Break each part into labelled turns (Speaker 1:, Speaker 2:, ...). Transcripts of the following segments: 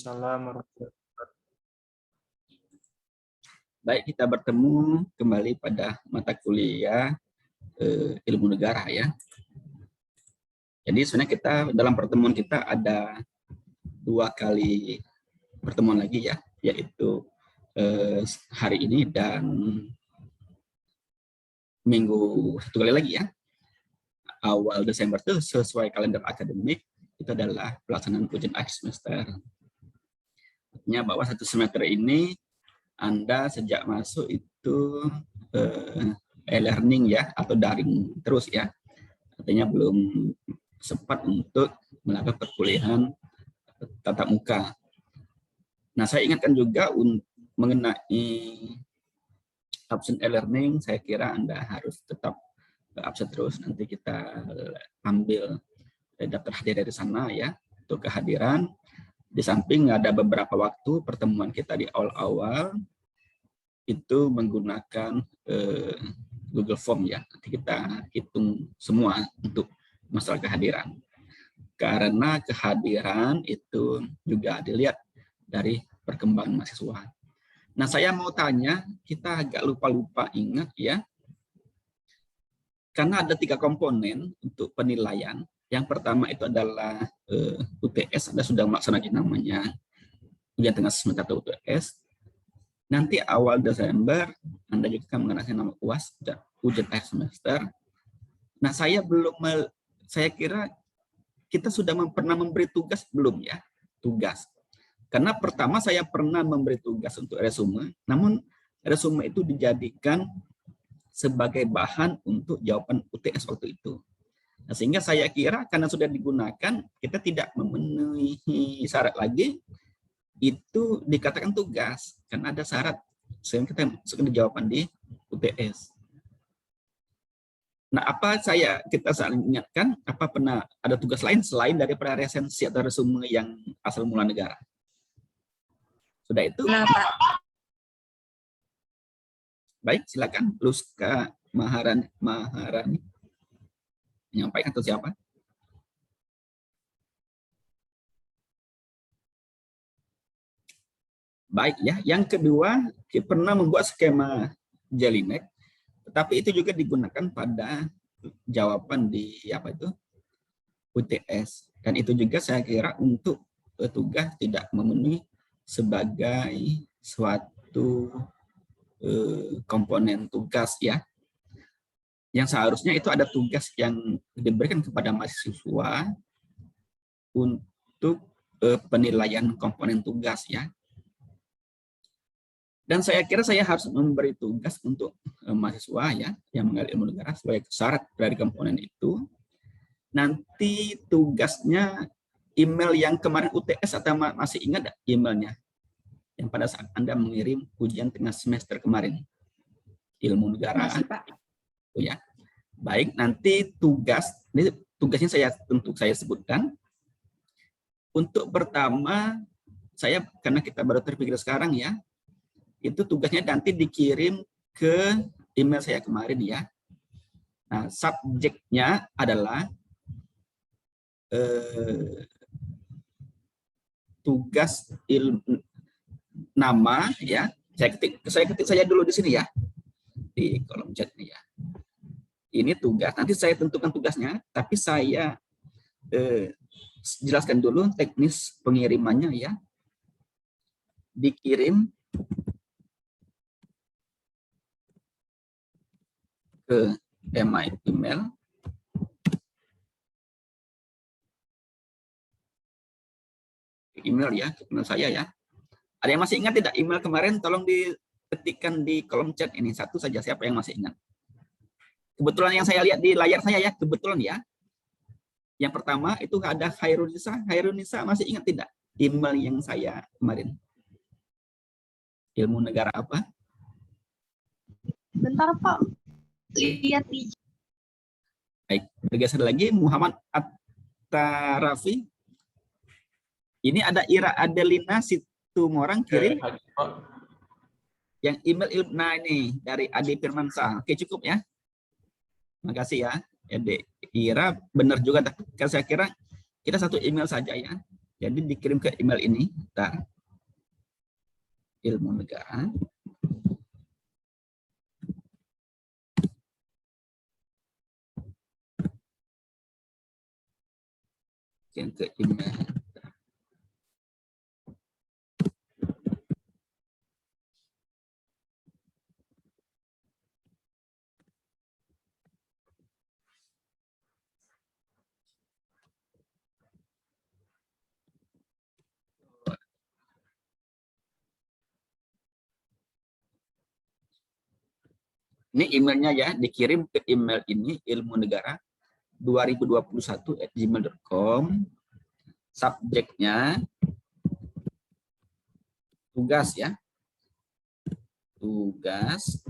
Speaker 1: Waalaikumsalam warahmatullahi wabarakatuh.
Speaker 2: Baik, kita bertemu kembali pada mata kuliah ilmu negara ya. Jadi sebenarnya kita dalam pertemuan kita ada 2 kali pertemuan lagi ya, yaitu hari ini dan minggu 1 kali lagi ya. Awal Desember itu sesuai kalender akademik itu adalah pelaksanaan ujian akhir semester. Artinya bahwa 1 semester ini Anda sejak masuk itu e-learning ya atau daring terus ya. Artinya belum sempat untuk melakukan perkuliahan tatap muka. Nah, saya ingatkan juga mengenai absen e-learning, saya kira Anda harus tetap absen terus. Nanti kita ambil daftar hadir dari sana ya untuk kehadiran. Di samping ada beberapa waktu pertemuan kita di awal-awal itu menggunakan Google Form ya. Nanti kita hitung semua untuk masalah kehadiran. Karena kehadiran itu juga dilihat dari perkembangan mahasiswa. Nah, saya mau tanya, kita agak lupa-lupa ingat ya. Karena ada 3 komponen untuk penilaian. Yang pertama itu adalah UTS, Anda sudah melaksanakan namanya ujian tengah semester atau UTS. Nanti awal Desember, Anda juga akan mengenalkan nama UAS, ujian akhir semester. Nah, saya kira kita sudah pernah memberi tugas belum ya? Tugas. Karena pertama saya pernah memberi tugas untuk resume, namun resume itu dijadikan sebagai bahan untuk jawaban UTS waktu itu. Nah, sehingga saya kira karena sudah digunakan, kita tidak memenuhi syarat lagi, itu dikatakan tugas. Karena ada syarat, sehingga kita masukkan di jawaban di UTS. Nah, kita saling ingatkan, apa pernah ada tugas lain selain daripada resensi atau resume yang asal mula negara? Sudah itu?
Speaker 3: Nah, Pak.
Speaker 2: Baik, silakan. Luska Maharani menyampaikan atau siapa? Baik ya. Yang kedua, kita pernah membuat skema Jelinek, tetapi itu juga digunakan pada jawaban di UTS. Dan itu juga saya kira untuk tugas tidak memenuhi sebagai suatu komponen tugas ya. Yang seharusnya itu ada tugas yang diberikan kepada mahasiswa untuk penilaian komponen tugas ya. Dan saya kira saya harus memberi tugas untuk mahasiswa ya yang mengambil ilmu negara sebagai syarat dari komponen itu. Nanti tugasnya email yang kemarin UTS atau masih ingat emailnya? Yang pada saat Anda mengirim ujian tengah semester kemarin. Ilmu negara.
Speaker 3: Masih, Pak.
Speaker 2: Ya. Baik, nanti tugasnya saya sebutkan. Untuk pertama, karena kita baru terpikir sekarang ya, itu tugasnya nanti dikirim ke email saya kemarin ya. Nah, subjeknya adalah tugas nama ya. Saya ketik saja dulu di sini ya. Di kolom chat ini ya. Ini tugas, nanti saya tentukan tugasnya, tapi saya jelaskan dulu teknis pengirimannya ya. Dikirim ke email ya, email saya ya. Ada yang masih ingat tidak email kemarin? Tolong diketikkan di kolom chat ini, satu saja, siapa yang masih ingat? Kebetulan yang saya lihat di layar saya ya, kebetulan ya. Yang pertama itu ada Khairunisa. Khairunisa masih ingat tidak email yang saya kemarin? Ilmu negara apa?
Speaker 3: Bentar, Pak. Lihat di.
Speaker 2: Baik, bergeser lagi Muhammad At-Tarafi. Ini ada Ira Adelina Situmorang kirim. Yang email nah ini dari Adi Firmansyah. Oke, cukup ya. Makasih ya. Ira benar juga, saya kira kita satu email saja ya. Jadi dikirim ke email ini, bentar. Ilmu negara. Kirim ke email. Ini emailnya ya, dikirim ke email ini ilmu negara 2021@gmail.com. Subjeknya tugas ya, tugas,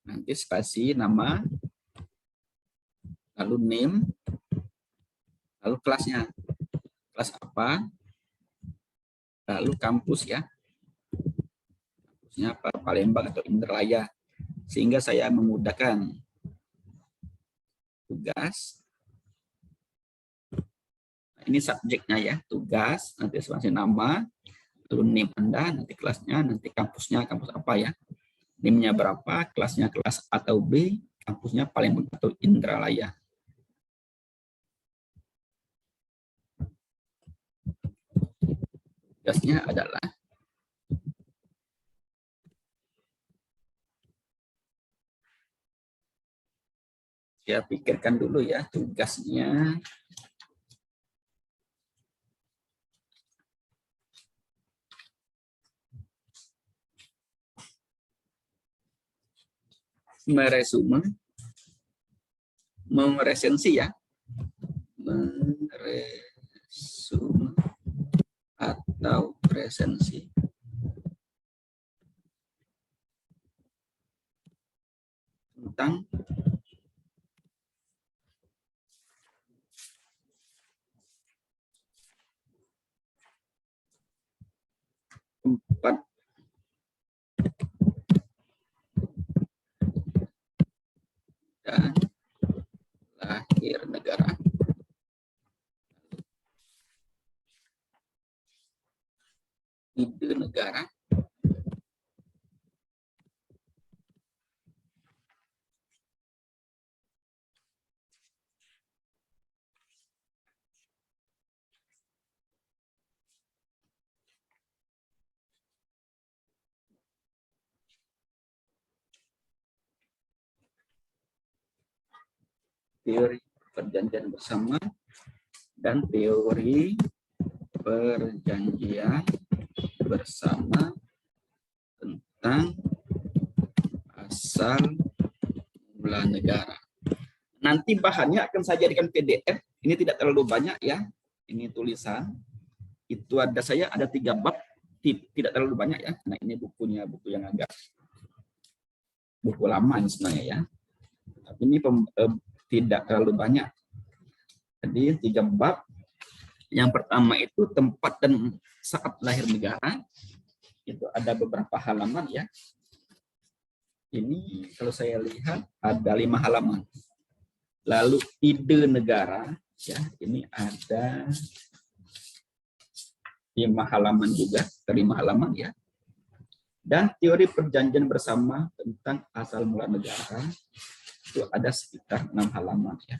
Speaker 2: nanti spasi nama, lalu name, lalu kelasnya, kelas apa, lalu kampus ya, kampusnya apa, Palembang atau Indralaya, sehingga saya memudahkan. Tugas, ini subjeknya ya, tugas, nanti spasi nama, lalu name Anda, nanti kelasnya, nanti kampusnya, kampus apa ya, name-nya berapa, kelasnya kelas A atau B, kampusnya Palembang atau Indralaya. Tugasnya adalah saya pikirkan dulu ya tugasnya. Meresume, meresensi ya, meresume atau presensi tentang tempat dan lahir negara. Ide negara. Teori perjanjian bersama dan teori perjanjian bersama tentang asal mula negara. Nanti bahannya akan saya jadikan PDF. Ini tidak terlalu banyak ya. Ini tulisan. Itu ada 3 bab. Tidak terlalu banyak ya. Nah ini bukunya, buku yang agak buku lama sebenarnya ya. Tapi ini tidak terlalu banyak. Jadi 3 bab. Yang pertama itu tempat dan saat lahir negara. Itu ada beberapa halaman ya. Ini kalau saya lihat ada 5 halaman. Lalu ide negara ya, ini ada 5 halaman juga, 5 halaman ya. Dan teori perjanjian bersama tentang asal mula negara itu ada sekitar 6 halaman ya.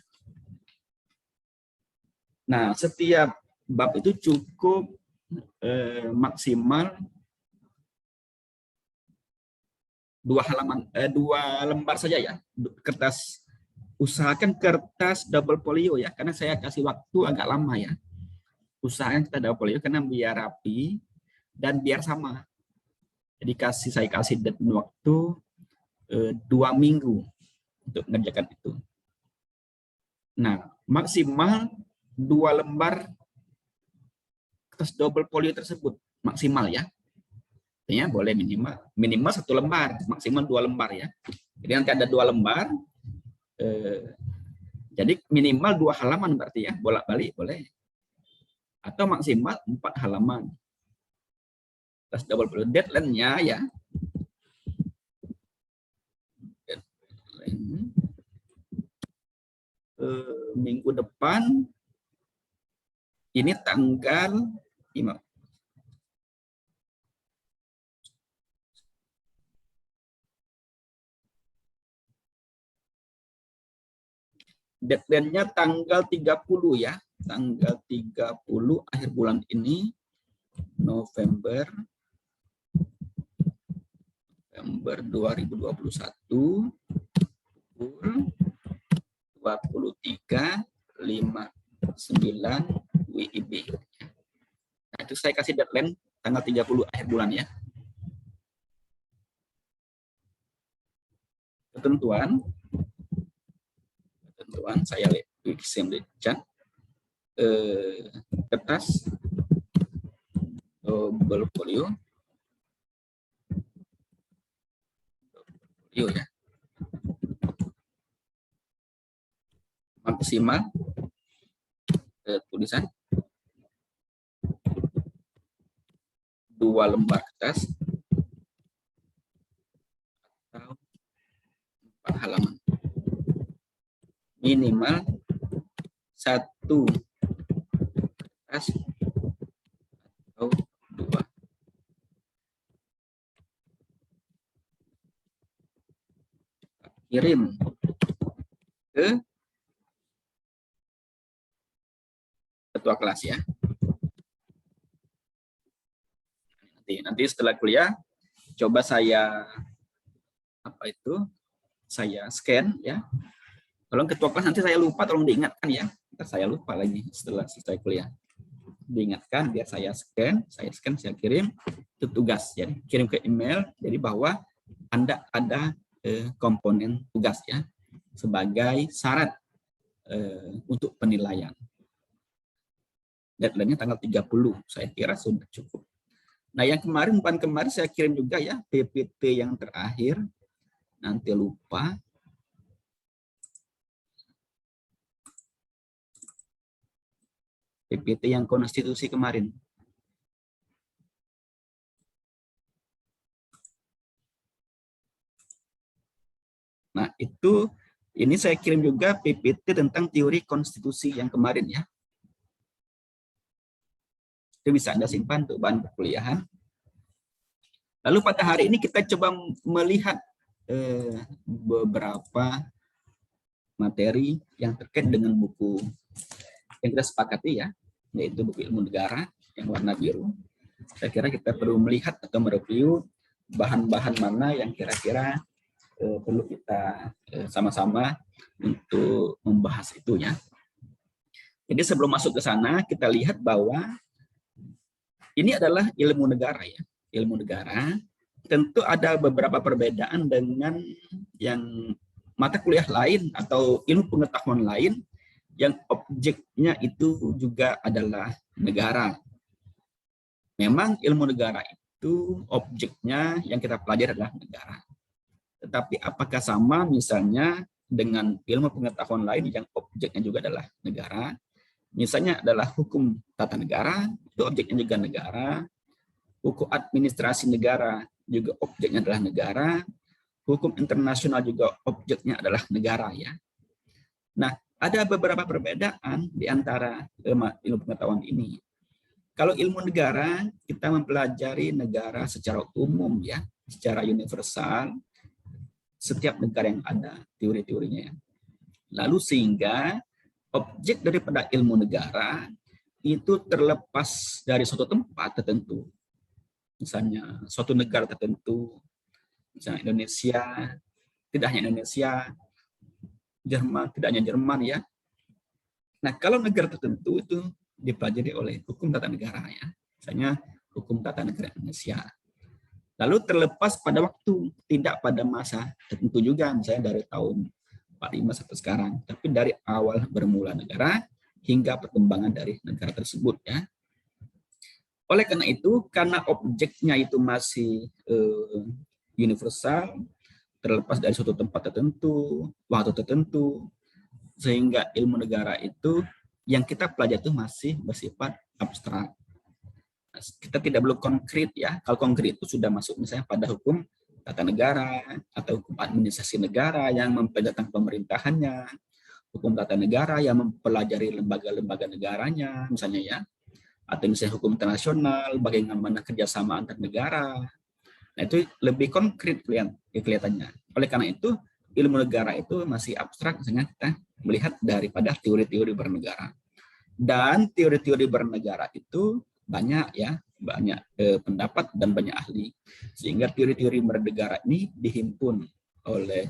Speaker 2: Nah, setiap bab itu cukup maksimal 2 lembar saja ya. Kertas, usahakan kertas double folio ya, karena saya kasih waktu agak lama ya. Usahakan kita double folio karena biar rapi dan biar sama. Jadi saya kasih deadline waktu 2 minggu untuk mengerjakan itu. Nah, maksimal 2 lembar kertas double folio tersebut maksimal ya. Artinya boleh minimal 1 lembar, maksimal 2 lembar ya. Jadi nanti ada 2 lembar. Jadi minimal 2 halaman berarti ya, bolak-balik boleh. Atau maksimal 4 halaman. Terus double folio deadline-nya ya. Deadline, minggu depan Ini tanggal 5. Deadline-nya tanggal 30 ya. Tanggal 30 akhir bulan ini, November 2021, pukul 23.59 WIB. Nah, itu saya kasih deadline tanggal 30 akhir bulan ya. Ketentuan saya lihat chat, kertas double folio ya, maksimal tulisan 2 lembar kertas atau 4 halaman, minimal 1 kertas atau 2. Kirim ke ketua kelas ya. Nanti setelah kuliah coba saya saya scan ya. Kalau ketua kelas nanti saya lupa, tolong diingatkan ya. Saya lupa lagi setelah selesai kuliah. Diingatkan biar saya scan, saya kirim. Itu tugas ya, kirim ke email. Jadi bahwa Anda ada komponen tugas ya sebagai syarat untuk penilaian. Deadline-nya tanggal 30, saya kira sudah cukup. Nah, yang bukan kemarin saya kirim juga ya, PPT yang terakhir. Nanti lupa. PPT yang konstitusi kemarin. Nah, ini saya kirim juga PPT tentang teori konstitusi yang kemarin ya. Itu bisa Anda simpan untuk bahan perkuliahan. Lalu pada hari ini kita coba melihat beberapa materi yang terkait dengan buku yang kita sepakati ya, yaitu buku ilmu negara yang warna biru. Saya kira kita perlu melihat atau mereview bahan-bahan mana yang kira-kira perlu kita sama-sama untuk membahas itu ya. Jadi sebelum masuk ke sana, kita lihat bahwa ini adalah ilmu negara ya. Ilmu negara tentu ada beberapa perbedaan dengan yang mata kuliah lain atau ilmu pengetahuan lain yang objeknya itu juga adalah negara. Memang ilmu negara itu objeknya yang kita pelajari adalah negara. Tetapi apakah sama misalnya dengan ilmu pengetahuan lain yang objeknya juga adalah negara? Misalnya adalah hukum tata negara, itu objeknya juga negara. Hukum administrasi negara juga objeknya adalah negara. Hukum internasional juga objeknya adalah negara ya. Nah, ada beberapa perbedaan di antara ilmu pengetahuan ini. Kalau ilmu negara, kita mempelajari negara secara umum ya, secara universal, setiap negara yang ada teori-teorinya. Lalu sehingga objek daripada ilmu negara itu terlepas dari suatu tempat tertentu. Misalnya suatu negara tertentu, misalnya Indonesia, tidak hanya Indonesia, Jerman, tidak hanya Jerman ya. Nah, kalau negara tertentu itu dipelajari oleh hukum tata negara ya. Misalnya hukum tata negara Indonesia. Lalu terlepas pada waktu, tidak pada masa tertentu juga, misalnya dari tahun 45 sampai sekarang, tapi dari awal bermula negara hingga perkembangan dari negara tersebut ya. Oleh karena itu, karena objeknya itu masih universal, terlepas dari suatu tempat tertentu, waktu tertentu, sehingga ilmu negara itu yang kita pelajari itu masih bersifat abstrak. Kita tidak perlu konkret ya. Kalau konkret itu sudah masuk misalnya pada hukum tata negara atau hukum administrasi negara yang mempelajari tentang pemerintahannya, hukum tata negara yang mempelajari lembaga-lembaga negaranya, misalnya ya, atau misalnya hukum internasional, bagaimana kerjasama antar negara. Nah, itu lebih konkret kelihatannya. Oleh karena itu, ilmu negara itu masih abstrak, misalnya kita melihat daripada teori-teori bernegara. Dan teori-teori bernegara itu banyak ya, banyak pendapat dan banyak ahli. Sehingga teori-teori bernegara ini dihimpun oleh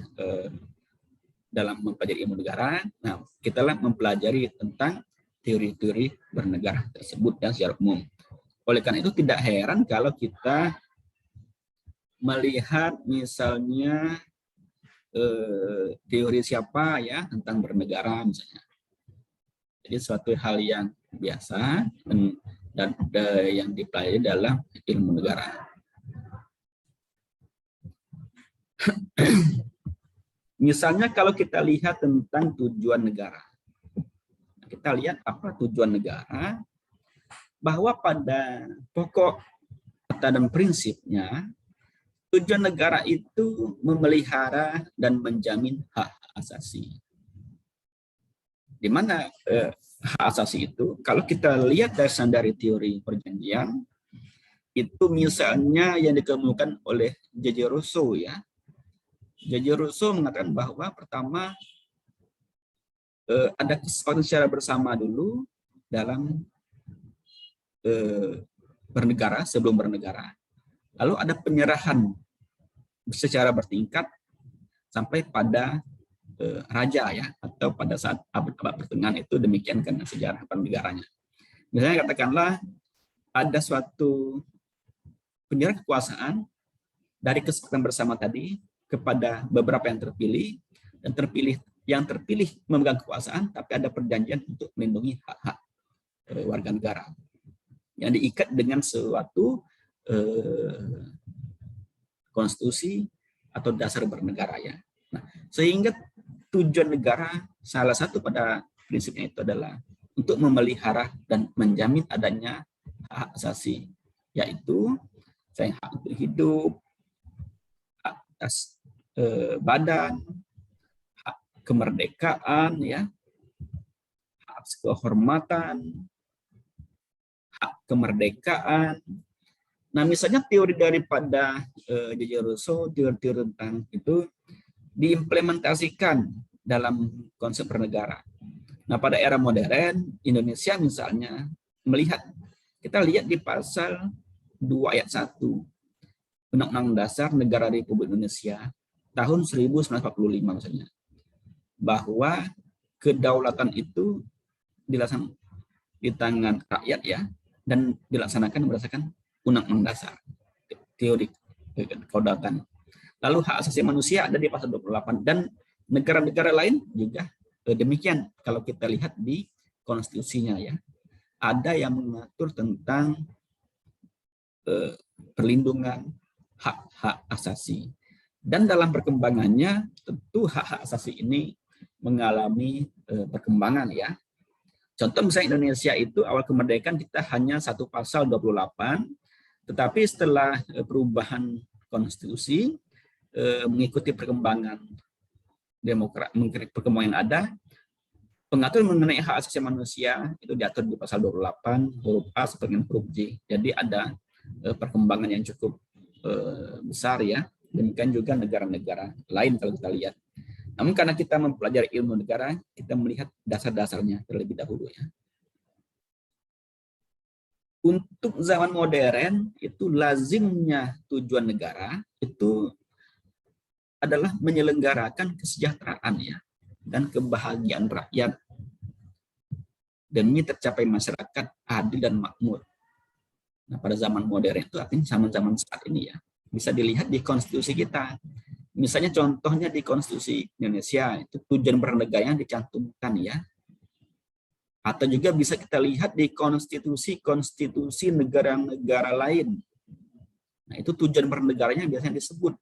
Speaker 2: dalam mempelajari ilmu negara. Nah, kita mempelajari tentang teori-teori bernegara tersebut dan secara umum. Oleh karena itu tidak heran kalau kita melihat misalnya teori siapa ya tentang bernegara misalnya. Jadi suatu hal yang biasa dan yang dipelajari dalam ilmu negara. Misalnya kalau kita lihat tentang tujuan negara. Kita lihat apa tujuan negara, bahwa pada pokok dan prinsipnya tujuan negara itu memelihara dan menjamin hak asasi. Di mana hak asasi itu, kalau kita lihat dari teori perjanjian, itu misalnya yang dikemukakan oleh J.J. Rousseau ya. J.J. Rousseau mengatakan bahwa pertama ada kesepakatan secara bersama dulu dalam bernegara, sebelum bernegara. Lalu ada penyerahan secara bertingkat sampai pada raja ya, atau pada saat abad-abad pertengahan itu demikian kan sejarah pernegaranya. Misalnya katakanlah ada suatu penyerahan kekuasaan dari kesepakatan bersama tadi kepada beberapa yang terpilih, dan yang terpilih memegang kekuasaan, tapi ada perjanjian untuk melindungi hak-hak warga negara yang diikat dengan suatu konstitusi atau dasar bernegara ya. Nah, sehingga tujuan negara salah satu pada prinsipnya itu adalah untuk memelihara dan menjamin adanya hak asasi, yaitu hak untuk hidup, hak atas badan, hak kemerdekaan ya, hak kehormatan, hak kemerdekaan. Nah, misalnya teori daripada J.J. Rousseau, teori-teori tentang itu diimplementasikan dalam konsep bernegara. Nah, pada era modern, Indonesia misalnya melihat, kita lihat di pasal 2 ayat 1 Undang-Undang Dasar Negara Republik Indonesia tahun 1945 misalnya, bahwa kedaulatan itu dilaksanakan di tangan rakyat ya, dan dilaksanakan berdasarkan Undang-Undang Dasar, teori kedaulatan. Lalu hak asasi manusia ada di pasal 28, dan negara-negara lain juga demikian. Kalau kita lihat di konstitusinya ya, ada yang mengatur tentang perlindungan hak-hak asasi. Dan dalam perkembangannya tentu hak-hak asasi ini mengalami perkembangan ya. Contoh misalnya Indonesia itu awal kemerdekaan kita hanya satu pasal 28, tetapi setelah perubahan konstitusi mengikuti perkembangan perkembangan yang ada, pengatur mengenai hak asasi manusia itu diatur di pasal 28 huruf A sampai dengan huruf J. Jadi ada perkembangan yang cukup besar ya. Demikian juga negara-negara lain kalau kita lihat. Namun karena kita mempelajari ilmu negara, kita melihat dasar-dasarnya terlebih dahulu ya. Untuk zaman modern itu lazimnya tujuan negara itu adalah menyelenggarakan kesejahteraan ya dan kebahagiaan rakyat demi tercapai masyarakat adil dan makmur. Nah, pada zaman modern itu artinya zaman-zaman saat ini ya, bisa dilihat di konstitusi kita. Misalnya contohnya di konstitusi Indonesia itu tujuan bernegara yang dicantumkan ya. Atau juga bisa kita lihat di konstitusi negara-negara lain. Nah, itu tujuan bernegaranya biasanya disebut.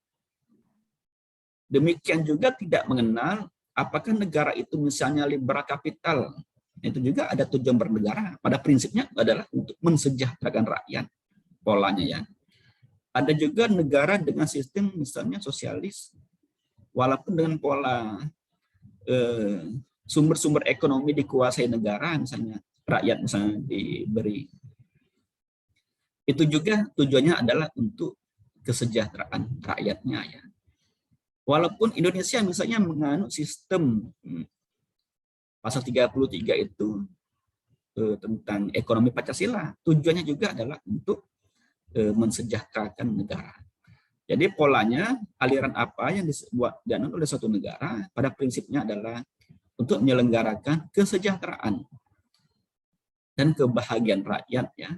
Speaker 2: Demikian juga tidak mengenal apakah negara itu misalnya liberal kapital. Itu juga ada tujuan bernegara. Pada prinsipnya adalah untuk mensejahterakan rakyat. Polanya ya. Ada juga negara dengan sistem misalnya sosialis. Walaupun dengan pola sumber-sumber ekonomi dikuasai negara, misalnya rakyat misalnya diberi. Itu juga tujuannya adalah untuk kesejahteraan rakyatnya ya. Walaupun Indonesia misalnya menganut sistem pasal 33 itu tentang ekonomi Pancasila, tujuannya juga adalah untuk mensejahterakan negara. Jadi polanya, aliran apa yang dianut oleh suatu negara, pada prinsipnya adalah untuk menyelenggarakan kesejahteraan dan kebahagiaan rakyat ya,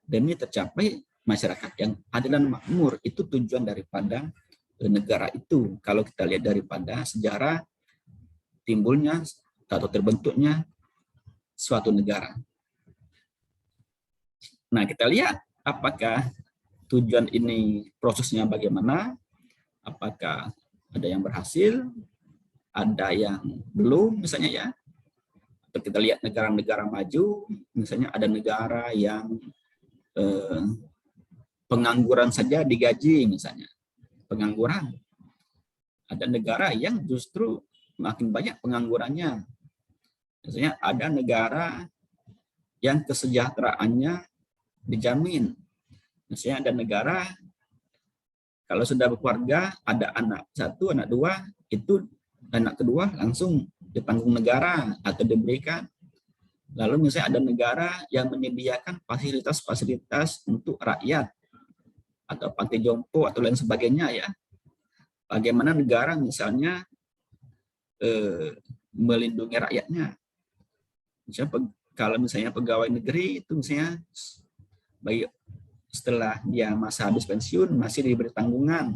Speaker 2: demi tercapai masyarakat yang adil dan makmur. Itu tujuan daripada negara itu. Kalau kita lihat daripada sejarah timbulnya atau terbentuknya suatu negara. Nah, kita lihat apakah tujuan ini prosesnya bagaimana, apakah ada yang berhasil, ada yang belum misalnya ya. Atau kita lihat negara-negara maju, misalnya ada negara yang pengangguran saja digaji misalnya, pengangguran. Ada negara yang justru makin banyak penganggurannya. Misalnya ada negara yang kesejahteraannya dijamin. Misalnya ada negara kalau sudah berkeluarga, ada anak 1, anak 2, itu anak kedua langsung ditanggung negara atau diberikan. Lalu misalnya ada negara yang menyediakan fasilitas-fasilitas untuk rakyat atau panti jompo atau lain sebagainya ya. Bagaimana negara misalnya melindungi rakyatnya. Misalnya kalau misalnya pegawai negeri itu misalnya bagi setelah dia masa habis pensiun masih diberi tanggungan,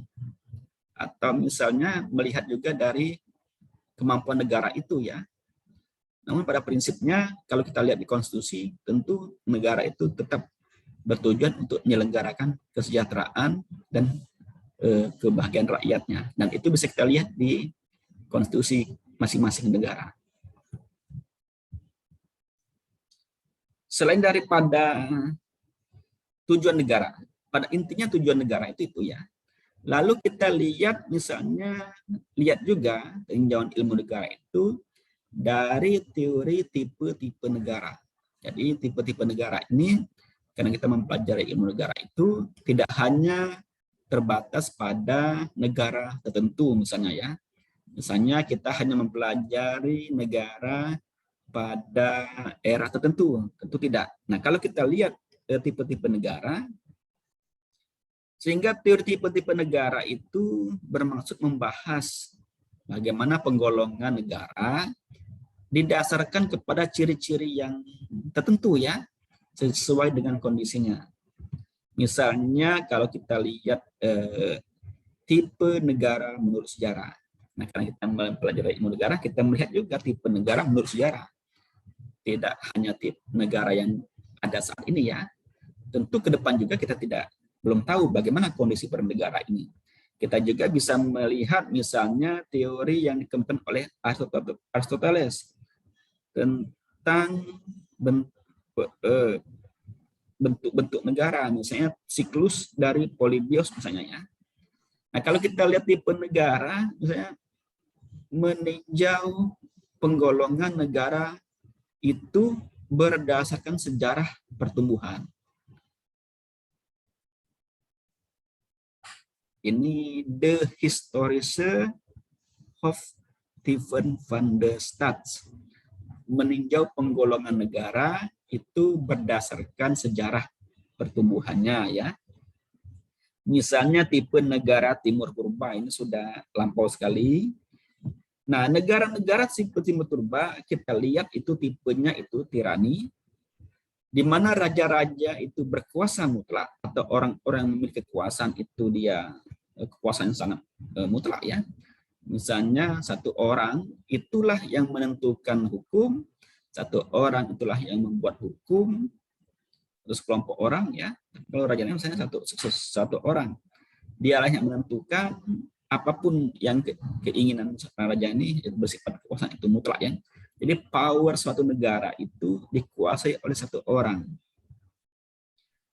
Speaker 2: atau misalnya melihat juga dari kemampuan negara itu ya. Namun pada prinsipnya kalau kita lihat di konstitusi, tentu negara itu tetap bertujuan untuk menyelenggarakan kesejahteraan dan kebahagiaan rakyatnya, dan itu bisa kita lihat di konstitusi masing-masing negara. Selain daripada tujuan negara, pada intinya tujuan negara itu ya. Lalu kita lihat misalnya, lihat juga tinjauan ilmu negara itu dari teori tipe-tipe negara. Jadi tipe-tipe negara ini, karena kita mempelajari ilmu negara itu tidak hanya terbatas pada negara tertentu misalnya ya. Misalnya kita hanya mempelajari negara pada era tertentu, tentu tidak. Nah, kalau kita lihat tipe-tipe negara, sehingga teori tipe-tipe negara itu bermaksud membahas bagaimana penggolongan negara didasarkan kepada ciri-ciri yang tertentu ya, sesuai dengan kondisinya. Misalnya kalau kita lihat tipe negara menurut sejarah. Nah, karena kita mempelajari ilmu negara, kita melihat juga tipe negara menurut sejarah. Tidak hanya tipe negara yang ada saat ini ya, tentu ke depan juga kita belum tahu bagaimana kondisi bernegara ini. Kita juga bisa melihat misalnya teori yang dikembangkan oleh Aristoteles tentang bentuk-bentuk negara, misalnya siklus dari Polybios misalnya ya. Nah, kalau kita lihat tipe negara, misalnya meninjau penggolongan negara itu berdasarkan sejarah pertumbuhan. Ini The Historische Hof Steven van der Stad. Meninjau penggolongan negara itu berdasarkan sejarah pertumbuhannya ya. Misalnya tipe negara Timur Purba, ini sudah lampau sekali. Nah, negara-negara tipe Timur Purba kita lihat itu tipenya itu tirani, di mana raja-raja itu berkuasa mutlak atau orang-orang yang memiliki kekuasaan itu dia kekuasaan yang sangat mutlak ya. Misalnya satu orang itulah yang menentukan hukum, satu orang itulah yang membuat hukum, terus kelompok orang ya. Kalau rajanya misalnya satu orang, dialah yang menentukan apapun yang keinginan raja ini bersifat kekuasaan itu mutlak ya. Jadi power suatu negara itu dikuasai oleh satu orang.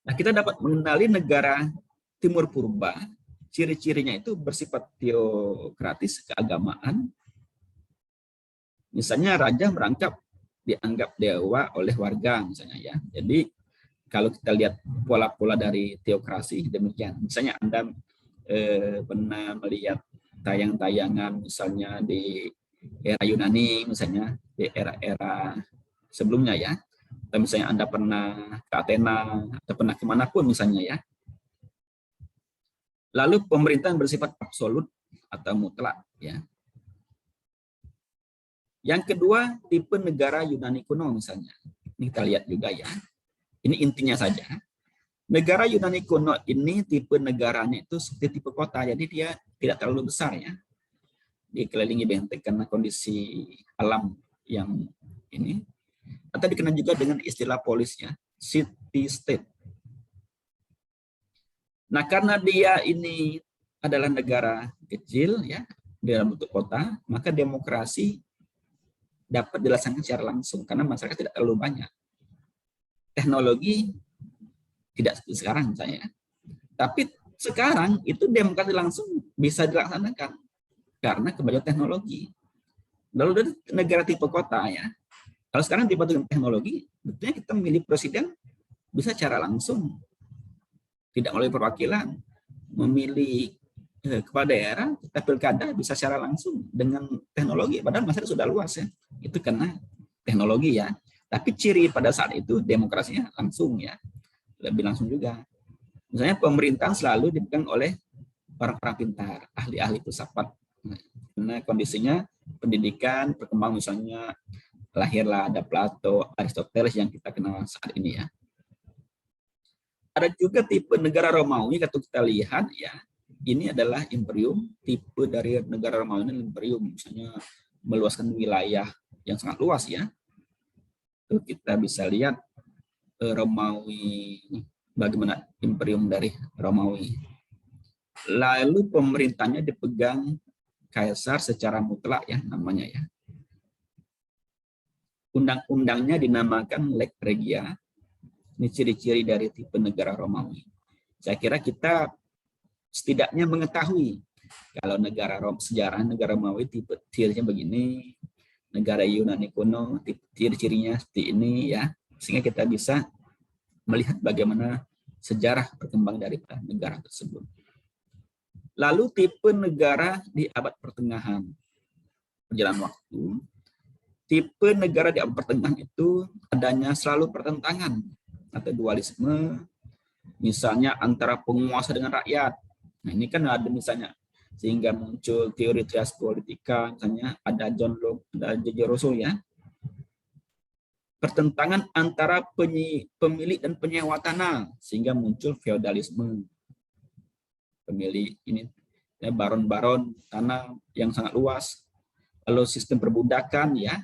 Speaker 2: Nah, kita dapat mengenali negara Timur Purba, ciri-cirinya itu bersifat teokratis, keagamaan. Misalnya raja merangkap dianggap dewa oleh warga misalnya ya. Jadi kalau kita lihat pola-pola dari teokrasi demikian. Misalnya Anda pernah melihat tayang-tayangan misalnya di era Yunani misalnya di era-era sebelumnya ya. Atau misalnya Anda pernah ke Athena atau pernah kemanapun misalnya ya. Lalu pemerintahan bersifat absolut atau mutlak ya. Yang kedua, tipe negara Yunani kuno misalnya. Ini kita lihat juga ya. Ini intinya saja. Negara Yunani kuno ini tipe negaranya itu seperti tipe kota, jadi dia tidak terlalu besar ya. Dikelilingi benteng karena kondisi alam yang ini. Atau dikenal juga dengan istilah polisnya, city state. Nah, karena dia ini adalah negara kecil ya, dalam bentuk kota, maka demokrasi dapat dilaksanakan secara langsung karena masyarakat tidak terlalu banyak. Teknologi tidak seperti sekarang misalnya. Tapi sekarang itu demokrasi langsung bisa dilaksanakan karena kemajuan teknologi. Lalu dari negara tipe kota ya, kalau sekarang tipe teknologi, tentunya kita memilih presiden bisa secara langsung, tidak melalui perwakilan, memilih kepala daerah, kita pilkada bisa secara langsung dengan teknologi, padahal masyarakat sudah luas ya. Itu karena teknologi ya. Tapi ciri pada saat itu demokrasinya langsung ya, lebih langsung juga. Misalnya pemerintahan selalu dipegang oleh orang-orang pintar, ahli-ahli filsafat. Karena kondisinya pendidikan, perkembangan misalnya lahirlah ada Plato, Aristoteles yang kita kenal saat ini ya. Ada juga tipe negara Romawi, kalau kita lihat ya, ini adalah imperium, tipe dari negara Romawi ini imperium, misalnya meluaskan wilayah yang sangat luas ya. Itu kita bisa lihat Romawi, bagaimana imperium dari Romawi. Lalu pemerintahnya dipegang kaisar secara mutlak ya namanya ya. Undang-undangnya dinamakan Lex Regia. Ini ciri-ciri dari tipe negara Romawi. Saya kira kita setidaknya mengetahui kalau negara sejarah negara Romawi tipe cirinya begini, negara Yunani kuno ciri-cirinya seperti ini ya, sehingga kita bisa melihat bagaimana sejarah berkembang dari negara tersebut. Lalu tipe negara di abad pertengahan, perjalanan waktu, tipe negara di abad pertengahan itu adanya selalu pertentangan atau dualisme, misalnya antara penguasa dengan rakyat. Nah ini kan ada misalnya sehingga muncul teori trias politika, misalnya ada John Locke, ada J.J. Rousseau ya. Pertentangan antara pemilik dan penyewa tanah sehingga muncul feodalisme. Pemilik ini ya, baron-baron tanah yang sangat luas. Lalu sistem perbudakan ya.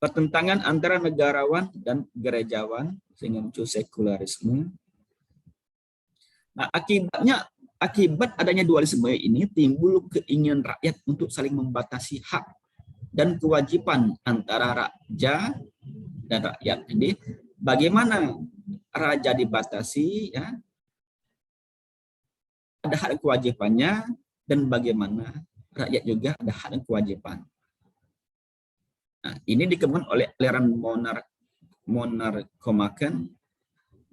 Speaker 2: Pertentangan antara negarawan dan gerejawan sehingga muncul sekularisme. Nah, akibat adanya dualisme ini timbul keinginan rakyat untuk saling membatasi hak dan kewajiban antara raja dan rakyat. Jadi bagaimana raja dibatasi ya, ada hak dan kewajibannya, dan bagaimana rakyat juga ada hak dan kewajiban. Nah, ini dikembangkan oleh aliran monarkomaken,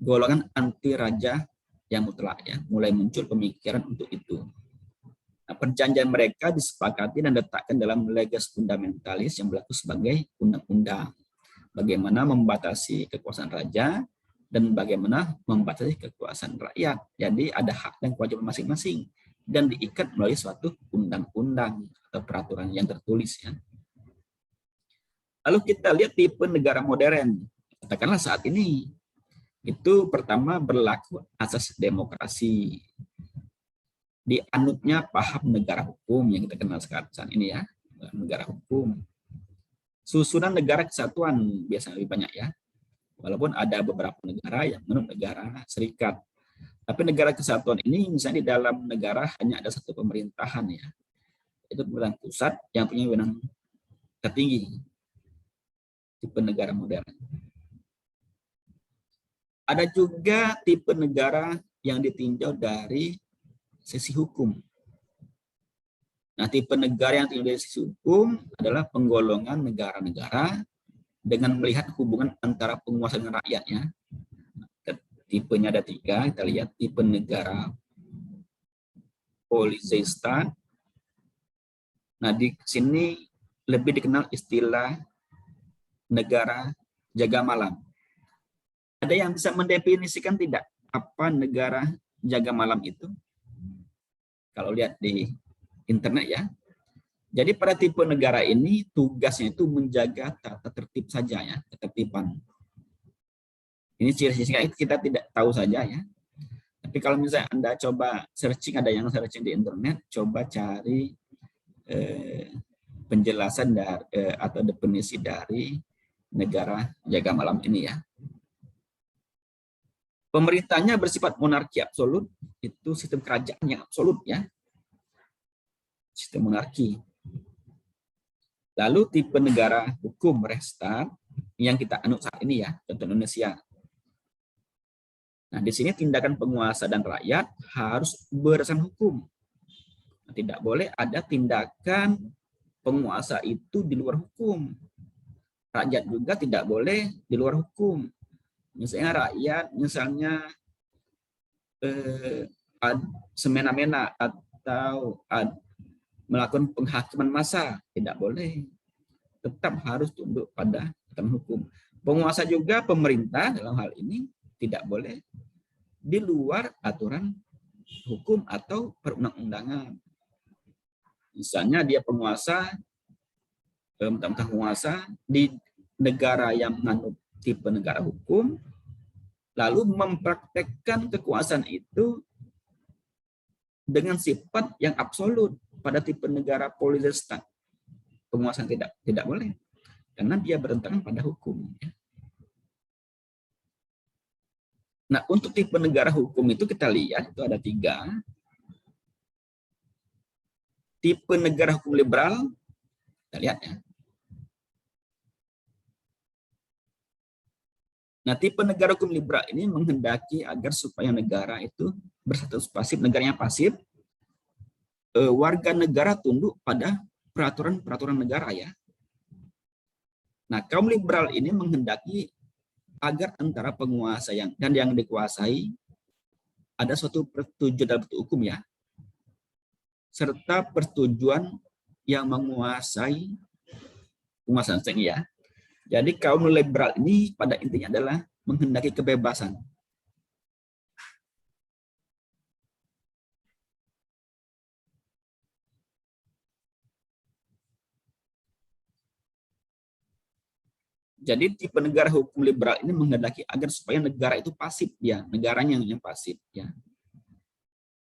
Speaker 2: golongan anti raja yang mutlak ya, mulai muncul pemikiran untuk itu. Nah, perjanjian mereka disepakati dan diletakkan dalam leges fundamentalis yang berlaku sebagai undang-undang. Bagaimana membatasi kekuasaan raja dan bagaimana membatasi kekuasaan rakyat. Jadi ada hak dan kewajiban masing-masing dan diikat melalui suatu undang-undang atau peraturan yang tertulis ya. Lalu kita lihat tipe negara modern. Katakanlah saat ini itu pertama berlaku asas demokrasi. Dianutnya paham negara hukum yang kita kenal sekarang saat ini ya, negara hukum. Susunan negara kesatuan biasanya lebih banyak ya. Walaupun ada beberapa negara yang menurut negara serikat. Tapi negara kesatuan ini misalnya di dalam negara hanya ada satu pemerintahan ya. Itu pemerintahan pusat yang punya wewenang tertinggi. Tipe negara modern. Ada juga tipe negara yang ditinjau dari sisi hukum. Nah, tipe negara yang tinggal dari sisi hukum adalah penggolongan negara-negara dengan melihat hubungan antara penguasa dengan rakyatnya. Tipenya ada 3, kita lihat tipe negara Polyzestan. Nah, di sini lebih dikenal istilah negara jaga malam. Ada yang bisa mendefinisikan tidak apa negara jaga malam itu? Kalau lihat di internet ya. Jadi pada tipe negara ini tugasnya itu menjaga tata tertib saja ya, ketertiban. Ini ciri-cirinya kita tidak tahu saja ya. Tapi kalau misalnya Anda coba searching, ada yang searching di internet, coba cari penjelasan dari, atau definisi dari negara jaga malam ini ya. Pemerintahnya bersifat monarki absolut, itu sistem kerajaan yang absolut ya. Sistem monarki. Lalu tipe negara hukum Rechtsstaat yang kita anut saat ini ya, contoh Indonesia. Nah, di sini tindakan penguasa dan rakyat harus berdasarkan hukum. Tidak boleh ada tindakan penguasa itu di luar hukum. Rakyat juga tidak boleh di luar hukum. Misalnya rakyat, semena-mena atau melakukan penghakiman massa, tidak boleh. Tetap harus tunduk pada aturan hukum. Penguasa juga, pemerintah dalam hal ini tidak boleh di luar aturan hukum atau perundang-undangan. Misalnya dia penguasa, mentang-mentang penguasa di negara yang menganut tipe negara hukum, lalu mempraktekkan kekuasaan itu dengan sifat yang absolut pada tipe negara Polyzestan. Penguasaan tidak boleh, karena dia bertentangan pada hukum. Nah, untuk tipe negara hukum itu kita lihat itu ada 3. Tipe negara hukum liberal, kita lihat ya. Nah, tipe negara hukum liberal ini menghendaki agar supaya negara itu berstatus pasif, negaranya pasif, warga negara tunduk pada peraturan-peraturan negara ya. Nah, kaum liberal ini menghendaki agar antara penguasa dan yang dikuasai ada suatu persetujuan dalam bentuk hukum ya, serta persetujuan yang menguasai penguasaan ya. Jadi kaum liberal ini pada intinya adalah menghendaki kebebasan. Jadi tipe negara hukum liberal ini menghendaki agar supaya negara itu pasif ya, negaranya yang pasif ya.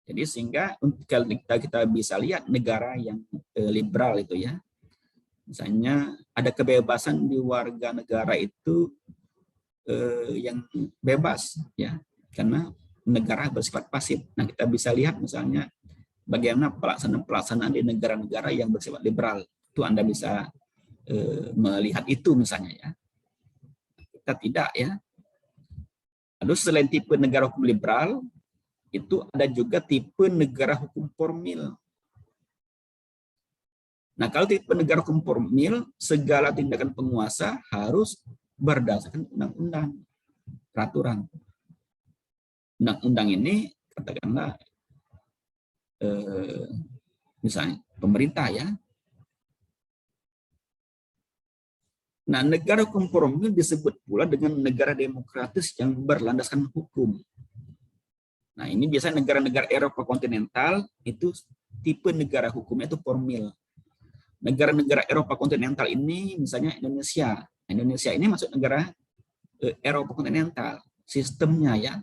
Speaker 2: Jadi sehingga kalau kita bisa lihat negara yang liberal itu ya, misalnya ada kebebasan di warga negara itu yang bebas ya, karena negara bersifat pasif. Nah, kita bisa lihat misalnya bagaimana pelaksanaan di negara-negara yang bersifat liberal. Itu Anda bisa melihat itu misalnya ya. Kita tidak ya. Lalu selain tipe negara hukum liberal, itu ada juga tipe negara hukum formil. Nah, kalau tipe negara hukum formil, segala tindakan penguasa harus berdasarkan undang-undang, peraturan. Undang-undang ini katakanlah misalnya pemerintah ya. Nah, negara hukum formil disebut pula dengan negara demokratis yang berlandaskan hukum. Nah, ini biasanya negara-negara Eropa kontinental itu tipe negara hukumnya itu formil. Negara-negara Eropa kontinental ini misalnya Indonesia. Indonesia ini masuk negara Eropa kontinental. Sistemnya ya.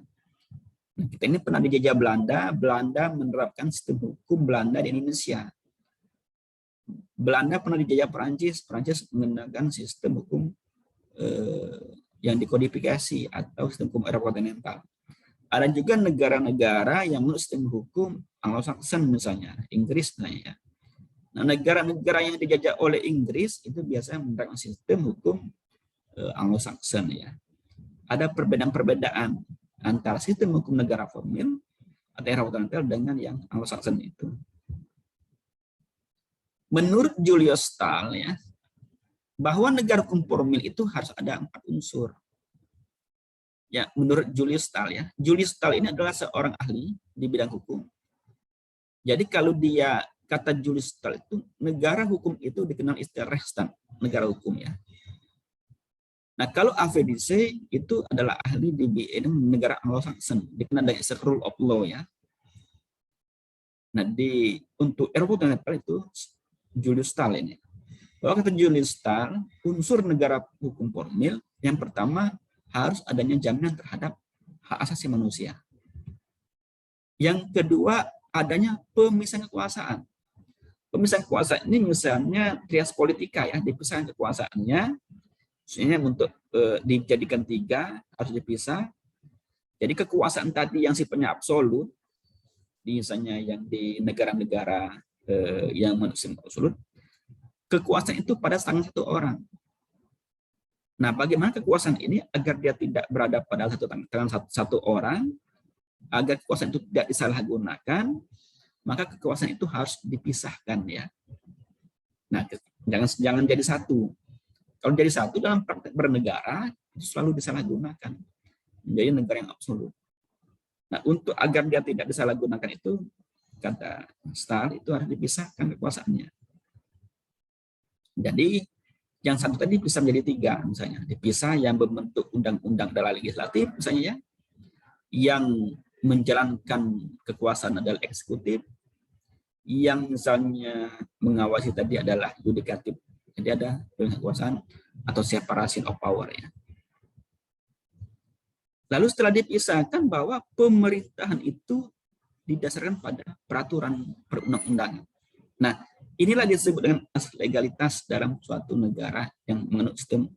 Speaker 2: Nah, kita ini pernah dijajah Belanda. Belanda menerapkan sistem hukum Belanda di Indonesia. Belanda pernah dijajah Perancis. Perancis menggunakan sistem hukum yang dikodifikasi atau sistem hukum Eropa kontinental. Ada juga negara-negara yang menurut sistem hukum Anglo-Saxon misalnya, Inggris misalnya. Nah, negara-negara yang dijajah oleh Inggris itu biasanya menerapkan sistem hukum Anglo-Saxon ya. Ada perbedaan-perbedaan antara sistem hukum negara formil atau Eropa kontinental dengan yang Anglo-Saxon itu. menurut Julius Stahl ya, bahwa negara hukum formil itu harus ada 4 unsur. Ya, menurut Julius Stahl ya. Julius Stahl ini adalah seorang ahli di bidang hukum. Jadi kalau dia kata Julius Stahl itu negara hukum itu dikenal istilah Rechtsstaat, negara hukum ya. Nah, kalau AVDC itu adalah ahli di bidang negara Anglo-Saxon, dikenal dengan istilah rule of law ya. Nah, untuk Eropa Kontinental itu Julius Stahl ini. Bahwa kata Julius Stahl, unsur negara hukum formil yang pertama harus adanya jaminan terhadap hak asasi manusia. Yang kedua, adanya pemisahan kekuasaan. Pemisahan kekuasaan ini misalnya trias politika ya, dipisahkan kekuasaannya, maksudnya untuk dijadikan 3 harus dipisah. Jadi kekuasaan tadi yang sifatnya absolut, misalnya yang di negara-negara yang manusia absolut, kekuasaan itu pada tangan 1 orang. Nah, bagaimana kekuasaan ini agar dia tidak berada pada tangan satu orang, agar kekuasaan itu tidak disalahgunakan, maka kekuasaan itu harus dipisahkan ya. Nah, jangan jadi satu. Kalau jadi satu dalam praktek bernegara itu selalu disalahgunakan menjadi negara yang absolut. Nah, untuk agar dia tidak disalahgunakan itu, kata Stahl, itu harus dipisahkan kekuasaannya. Jadi yang satu tadi bisa menjadi 3 misalnya, dipisah yang berbentuk undang-undang adalah legislatif misalnya ya, yang menjalankan kekuasaan adalah eksekutif, yang misalnya mengawasi tadi adalah yudikatif, jadi ada kekuasaan atau separation of power ya. Lalu setelah dipisahkan bahwa pemerintahan itu didasarkan pada peraturan perundang-undangan. Nah, inilah disebut dengan asas legalitas dalam suatu negara yang menganut sistem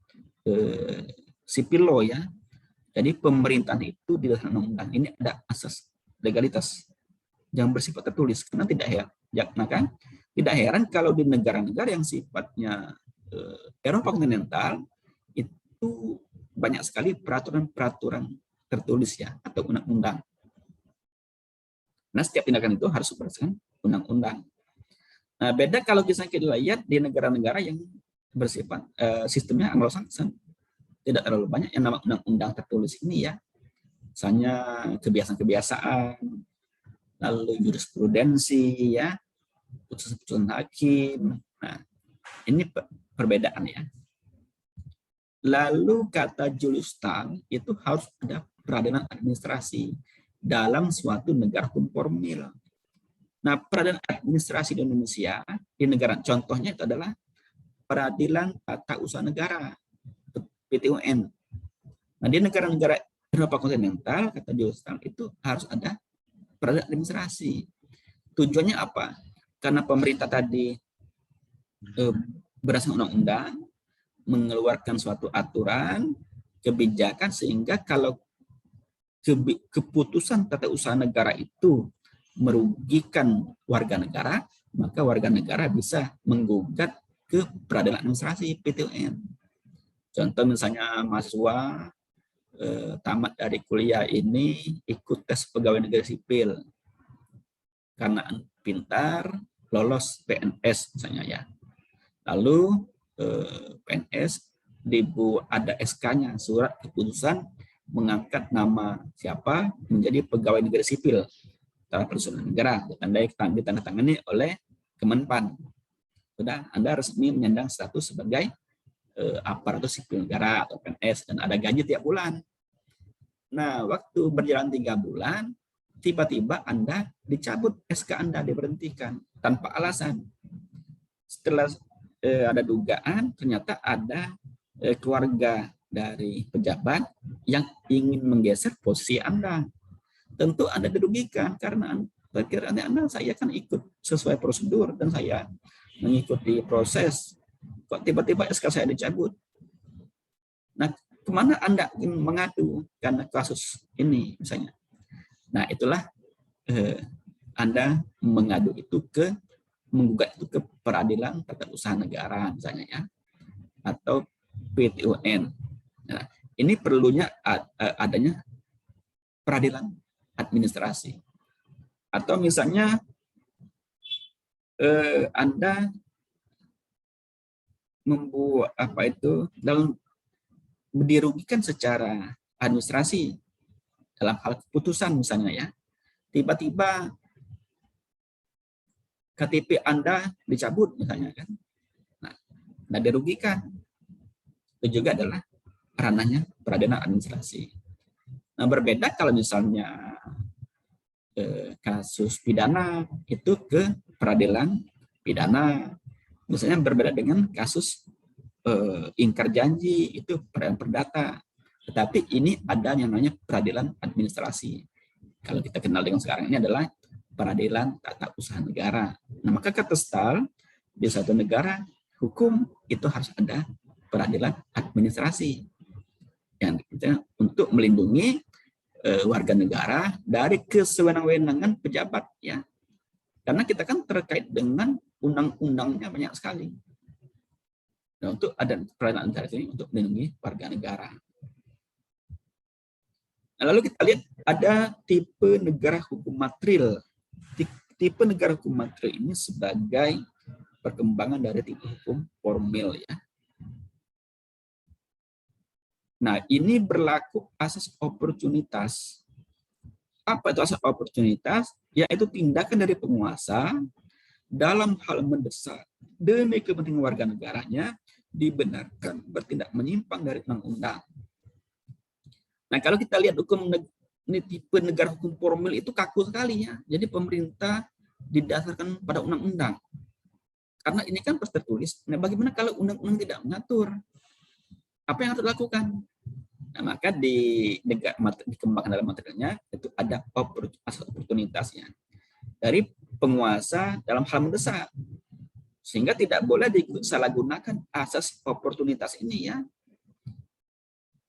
Speaker 2: sipil law ya. Jadi pemerintahan itu didasarkan undang-undang. Ini ada asas legalitas yang bersifat tertulis. Karena tidak heran kalau di negara-negara yang sifatnya Eropa kontinental itu banyak sekali peraturan-peraturan tertulis ya atau undang-undang. Nah, setiap tindakan itu harus berdasarkan undang-undang. Nah, beda kalau kita lihat di negara-negara yang bersifat sistemnya Anglo-Saxon, tidak terlalu banyak yang nama undang-undang tertulis ini ya. Misalnya kebiasaan-kebiasaan, lalu jurisprudensi ya, putusan hakim. Nah, ini perbedaan ya. Lalu kata Julius Stahl itu harus ada peradilan administrasi dalam suatu negara hukum formil. Nah, peradilan administrasi di Indonesia, di negara contohnya itu adalah peradilan tata usaha negara, PTUN. Nah, di negara-negara Eropa kontinental, kata Julius Stahl, itu harus ada peradilan administrasi. Tujuannya apa? Karena pemerintah tadi berdasarkan undang-undang, mengeluarkan suatu aturan, kebijakan, sehingga kalau keputusan tata usaha negara itu merugikan warga negara, maka warga negara bisa menggugat ke peradilan administrasi PTUN. Contoh misalnya mahasiswa tamat dari kuliah ini ikut tes pegawai negeri sipil karena pintar, lolos PNS misalnya ya. Lalu PNS ada SK-nya, surat keputusan mengangkat nama siapa menjadi pegawai negeri sipil secara personal negara, ditandatangani oleh Kemenpan. Sudah Anda resmi menyandang status sebagai aparatur sipil negara atau PNS dan ada gaji tiap bulan. Nah, waktu berjalan 3 bulan, tiba-tiba Anda dicabut SK Anda, diberhentikan tanpa alasan. Setelah ada dugaan, ternyata ada keluarga dari pejabat yang ingin menggeser posisi Anda. Tentu Anda dirugikan karena Anda saya kan ikut sesuai prosedur dan saya mengikuti proses. Kok tiba-tiba SK saya dicabut? Nah, kemana Anda ingin mengadu karena kasus ini misalnya? Nah, itulah Anda mengadu itu menggugat itu ke peradilan tata usaha negara misalnya ya, atau PTUN. Nah, ini perlunya adanya peradilan administrasi. Atau misalnya Anda membuat dalam dirugikan secara administrasi dalam hal keputusan misalnya ya. Tiba-tiba KTP Anda dicabut misalnya kan. Nah, dirugikan. Itu juga adalah ranahnya peradilan administrasi. Nah, berbeda kalau misalnya kasus pidana itu ke peradilan pidana. Misalnya berbeda dengan kasus ingkar janji itu peradilan perdata. Tetapi ini ada yang namanya peradilan administrasi. Kalau kita kenal dengan sekarang ini adalah peradilan tata usaha negara. Nah, maka kata STAL di satu negara hukum itu harus ada peradilan administrasi yang untuk melindungi warga negara dari kesewenang-wenangan pejabat ya. Karena kita kan terkait dengan undang-undangnya banyak sekali. Nah, untuk ada peradilan administrasi ini untuk melindungi warga negara. Nah, lalu kita lihat ada tipe negara hukum material. Tipe negara hukum material ini sebagai perkembangan dari tipe hukum formil ya. Nah, ini berlaku asas oportunitas. Apa itu asas oportunitas? Yaitu tindakan dari penguasa dalam hal mendesak demi kepentingan warga negaranya dibenarkan bertindak menyimpang dari undang-undang. Nah, kalau kita lihat hukum ini tipe negara hukum formil itu kaku sekali ya. Jadi pemerintah didasarkan pada undang-undang. Karena ini kan tertulis. Nah, bagaimana kalau undang-undang tidak mengatur? Apa yang harus dilakukan? Nah, maka dikembangkan dalam materialnya itu ada asas oportunitasnya dari penguasa dalam hal mendesak, sehingga tidak boleh disalahgunakan asas oportunitas ini ya.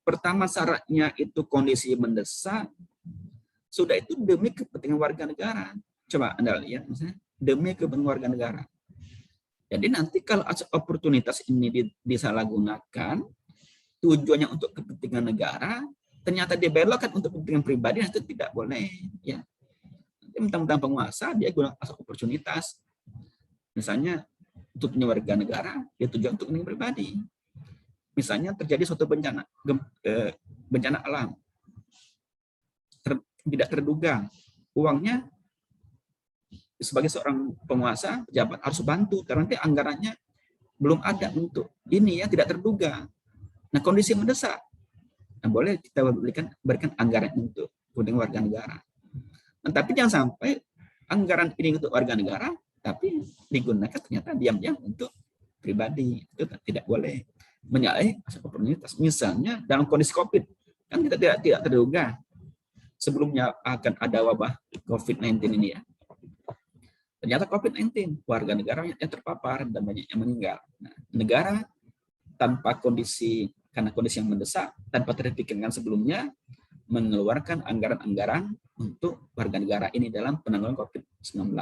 Speaker 2: Pertama syaratnya itu kondisi mendesak, sudah itu demi kepentingan warga negara. Coba Anda lihat misalnya demi kepentingan warga negara. Jadi nanti kalau asas oportunitas ini disalahgunakan, tujuannya untuk kepentingan negara, ternyata dia belokkan untuk kepentingan pribadi, itu tidak boleh. Ya, mentang-mentang penguasa dia gunakan asas oportunitas. Misalnya untuk warga negara, dia tujuan untuk kepentingan pribadi. Misalnya terjadi suatu bencana alam, tidak terduga, uangnya sebagai seorang penguasa, pejabat harus bantu, karena nanti anggarannya belum ada untuk ini ya, tidak terduga. Nah, kondisi mendesak, nah, boleh kita berikan anggaran untuk kepentingan warga negara. Nah, tapi jangan sampai anggaran ini untuk warga negara, tapi digunakan ternyata diam-diam untuk pribadi. Itu tidak boleh. Menyalahi asas oportunitas. Misalnya dalam kondisi COVID, kan kita tidak terduga sebelumnya akan ada wabah COVID-19 ini ya. Ternyata COVID-19, warga negara yang terpapar dan banyak yang meninggal. Nah, negara tanpa karena kondisi yang mendesak, tanpa terpikirkan sebelumnya, mengeluarkan anggaran-anggaran untuk warga negara ini dalam penanggulangan COVID-19.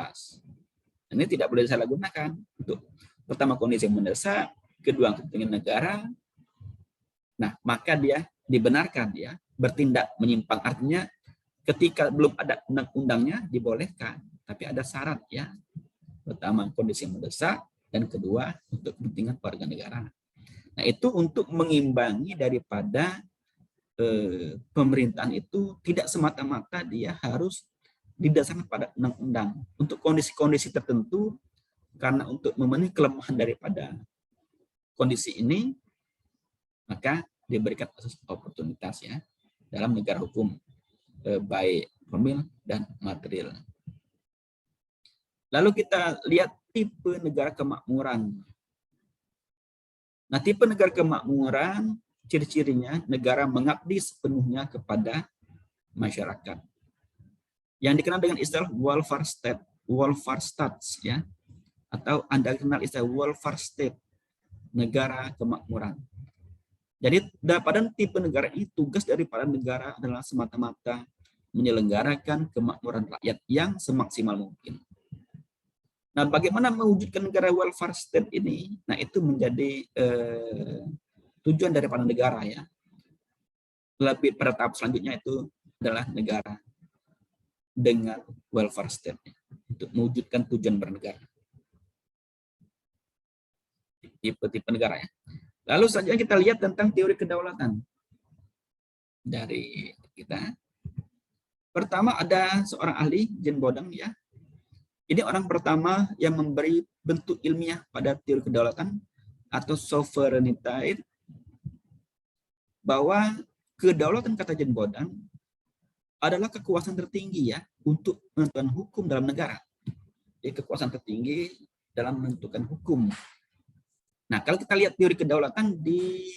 Speaker 2: Ini tidak boleh disalahgunakan. Untuk pertama kondisi yang mendesak, kedua kepentingan negara. Nah, maka dia dibenarkan ya bertindak menyimpang. Artinya ketika belum ada undang-undangnya dibolehkan, tapi ada syarat ya. Pertama kondisi yang mendesak, dan kedua untuk kepentingan warga negara. Nah, itu untuk mengimbangi daripada pemerintahan itu tidak semata-mata dia harus didasarkan pada undang-undang. Untuk kondisi-kondisi tertentu, karena untuk memenuhi kelemahan daripada kondisi ini, maka diberikan asas oportunitas ya dalam negara hukum baik formil dan material. Lalu kita lihat tipe negara kemakmuran. Nah, tipe negara kemakmuran, ciri-cirinya negara mengabdi sepenuhnya kepada masyarakat. Yang dikenal dengan istilah welfare state, ya, atau Anda kenal istilah welfare state, negara kemakmuran. Jadi pada tipe negara ini tugas daripada negara adalah semata-mata menyelenggarakan kemakmuran rakyat yang semaksimal mungkin. Nah, bagaimana mewujudkan negara welfare state ini? Nah, itu menjadi tujuan daripada negara ya. Lebih pada tahap selanjutnya itu adalah negara dengan welfare state untuk mewujudkan tujuan bernegara. tipe-tipe negara ya. Lalu selanjutnya kita lihat tentang teori kedaulatan dari kita. Pertama ada seorang ahli, Jen Bodang ya. Ini orang pertama yang memberi bentuk ilmiah pada teori kedaulatan atau sovereignty, bahwa kedaulatan, kata Jen Bodang, adalah kekuasaan tertinggi ya untuk menentukan hukum dalam negara. Jadi kekuasaan tertinggi dalam menentukan hukum. Nah, kalau kita lihat teori kedaulatan di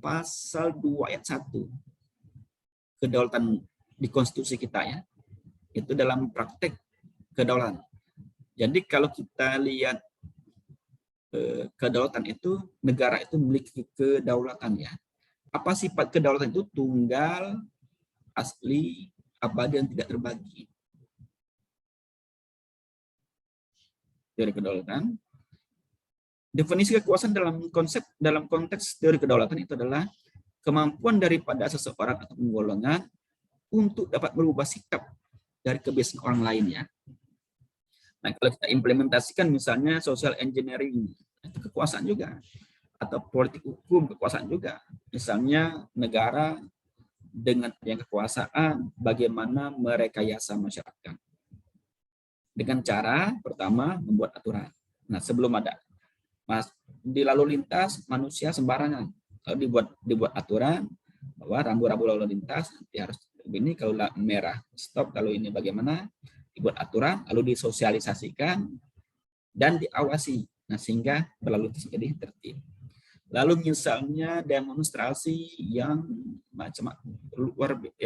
Speaker 2: pasal 2 ayat 1. Kedaulatan di konstitusi kita ya. Itu dalam praktek kedaulatan. Jadi kalau kita lihat kedaulatan itu, negara itu memiliki kedaulatan ya. Apa sifat kedaulatan itu? Tunggal, asli, abadi, dan tidak terbagi. Teori kedaulatan. Definisi kekuasaan dalam konteks teori kedaulatan itu adalah kemampuan daripada seseorang atau golongan untuk dapat merubah sikap dari kebiasaan orang lain ya. Nah, kalau kita implementasikan misalnya social engineering, itu kekuasaan juga, atau politik hukum, kekuasaan juga. Misalnya negara dengan yang kekuasaan, bagaimana merekayasa masyarakat dengan cara pertama membuat aturan. Nah, sebelum ada di lalu lintas manusia sembarangan, lalu dibuat aturan bahwa rambu-rambu lalu lintas nanti harus begini, kalau merah stop, kalau ini bagaimana, dibuat aturan lalu disosialisasikan dan diawasi, nah sehingga berlalu lintas jadi tertib. Lalu misalnya demonstrasi yang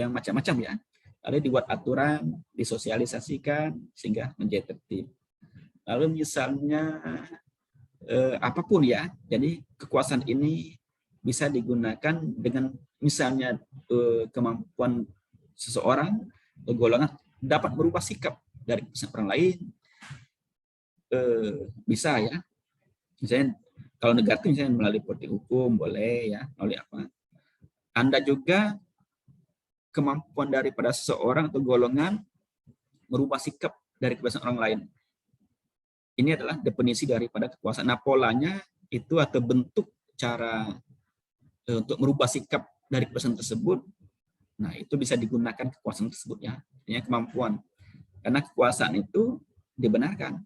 Speaker 2: macam-macam ya, lalu dibuat aturan, disosialisasikan sehingga menjadi tertib. Lalu misalnya apapun ya, jadi kekuasaan ini bisa digunakan dengan misalnya kemampuan seseorang atau golongan dapat merubah sikap dari orang lain, bisa ya. Misalnya kalau negara itu misalnya melalui politik hukum boleh ya, melalui apa. Anda juga kemampuan daripada seseorang atau golongan merubah sikap dari kebiasaan orang lain. Ini adalah definisi daripada kekuasaan. Nah, polanya itu atau bentuk cara untuk merubah sikap dari kebiasaan tersebut, nah itu bisa digunakan kekuasaan tersebut ya, artinya kemampuan. Karena kekuasaan itu dibenarkan.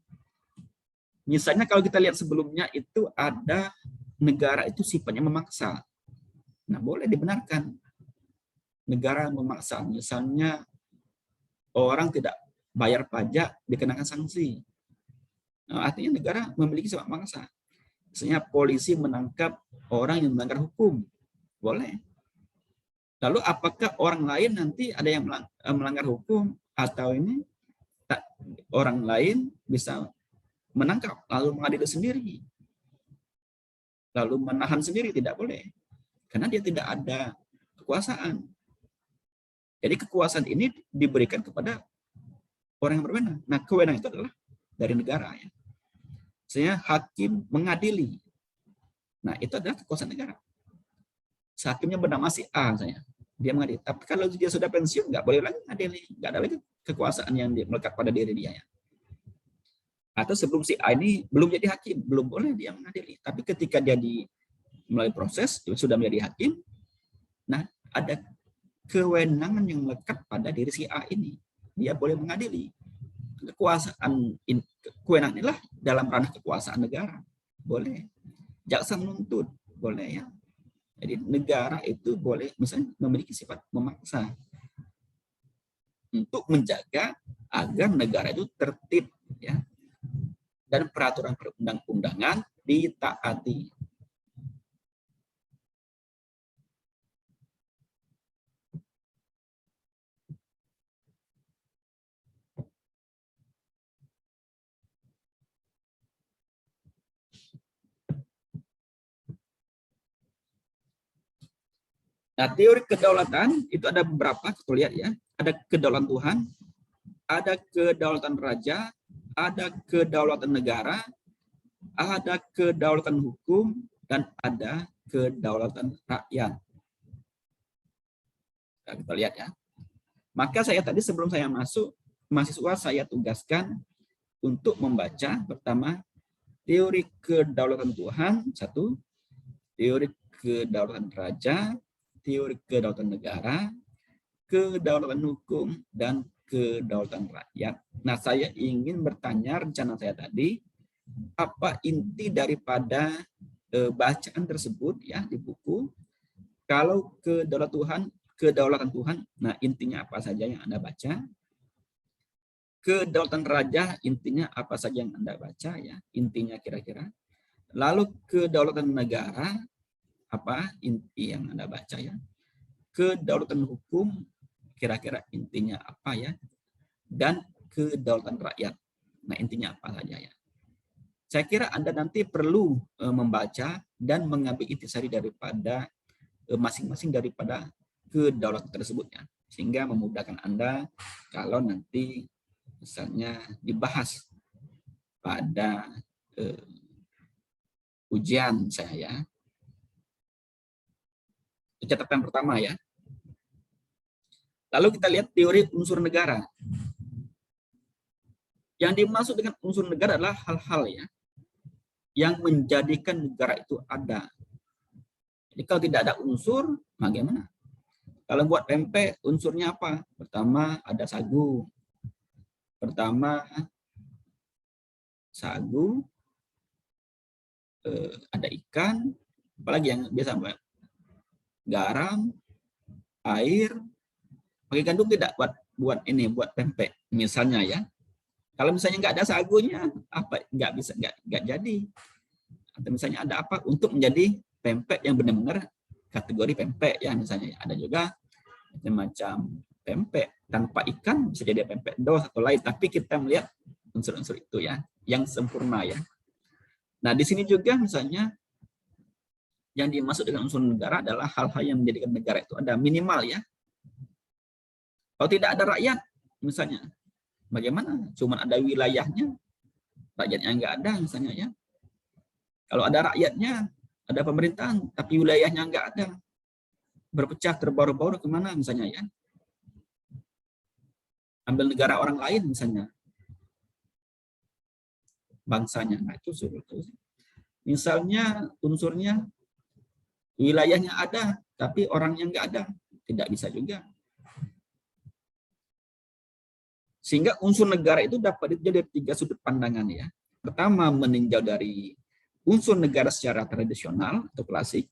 Speaker 2: Misalnya kalau kita lihat sebelumnya itu ada negara itu sifatnya memaksa. Nah, boleh dibenarkan. Negara memaksa, misalnya orang tidak bayar pajak dikenakan sanksi. Nah, artinya negara memiliki sifat memaksa. Misalnya polisi menangkap orang yang melanggar hukum, boleh. Lalu apakah orang lain nanti ada yang melanggar hukum atau ini orang lain bisa menangkap lalu mengadili sendiri, lalu menahan sendiri? Tidak boleh, karena dia tidak ada kekuasaan. Jadi kekuasaan ini diberikan kepada orang yang berwenang. Nah, kewenangan itu adalah dari negara ya. Misalnya hakim mengadili, nah itu adalah kekuasaan negara. Hakimnya bernama si A misalnya, dia mengadili. Tapi kalau dia sudah pensiun, nggak boleh lagi mengadili, nggak ada lagi kekuasaan yang melekat pada diri dia ya. Atau sebelum si A ini belum jadi hakim, belum boleh dia mengadili. Tapi ketika dia melalui proses sudah menjadi hakim, nah ada kewenangan yang melekat pada diri si A ini, dia boleh mengadili. Kekuasaan kewenangan inilah dalam ranah kekuasaan negara, boleh. Jaksa menuntut, boleh ya. Jadi negara itu boleh misalnya memiliki sifat memaksa untuk menjaga agar negara itu tertib ya, dan peraturan perundang-undangan ditaati. Nah, teori kedaulatan itu ada beberapa, kita lihat ya. Ada kedaulatan Tuhan, ada kedaulatan raja, ada kedaulatan negara, ada kedaulatan hukum, dan ada kedaulatan rakyat. Nah, kita lihat ya. Maka saya tadi sebelum saya masuk, mahasiswa saya tugaskan untuk membaca pertama teori kedaulatan Tuhan, satu, teori kedaulatan raja, teori kedaulatan negara, kedaulatan hukum, dan kedaulatan rakyat. Nah, saya ingin bertanya rencana saya tadi, apa inti daripada bacaan tersebut ya di buku? Kalau kedaulatan Tuhan, nah intinya apa saja yang Anda baca? Kedaulatan raja, intinya apa saja yang Anda baca ya, intinya kira-kira. Lalu kedaulatan negara, apa inti yang Anda baca ya. Kedaulatan hukum, kira-kira intinya apa ya. Dan kedaulatan rakyat. Nah, intinya apa saja ya. Saya kira Anda nanti perlu membaca dan mengambil intisari daripada masing-masing daripada kedaulatan tersebutnya, sehingga memudahkan Anda kalau nanti misalnya dibahas pada ujian saya. Catatan pertama ya. Lalu kita lihat teori unsur negara. Yang dimaksud dengan unsur negara adalah hal-hal ya yang menjadikan negara itu ada. Jadi kalau tidak ada unsur, bagaimana? Kalau buat pempek, unsurnya apa? Pertama ada sagu. Ada ikan, apalagi yang biasa garam, air. Pakai gandum tidak buat pempek misalnya ya. Kalau misalnya nggak ada sagunya, apa nggak jadi. Atau misalnya ada apa untuk menjadi pempek yang benar-benar kategori pempek ya misalnya. Ada juga macam pempek tanpa ikan bisa jadi pempek dos atau lain. Tapi kita melihat unsur-unsur itu ya yang sempurna ya. Nah di sini juga misalnya yang dimaksud dengan unsur negara adalah hal-hal yang menjadikan negara itu ada minimal ya. Kalau tidak ada rakyat misalnya, bagaimana? Cuma ada wilayahnya, rakyatnya nggak ada misalnya ya. Kalau ada rakyatnya, ada pemerintahan, tapi wilayahnya nggak ada, berpecah terbaur-baur kemana misalnya ya. Ambil negara orang lain misalnya, bangsanya, nah itu sulit. Misalnya unsurnya wilayahnya ada, tapi orangnya nggak ada, tidak bisa juga. Sehingga unsur negara itu dapat dilihat dari tiga sudut pandangan ya. Pertama, meninjau dari unsur negara secara tradisional atau klasik.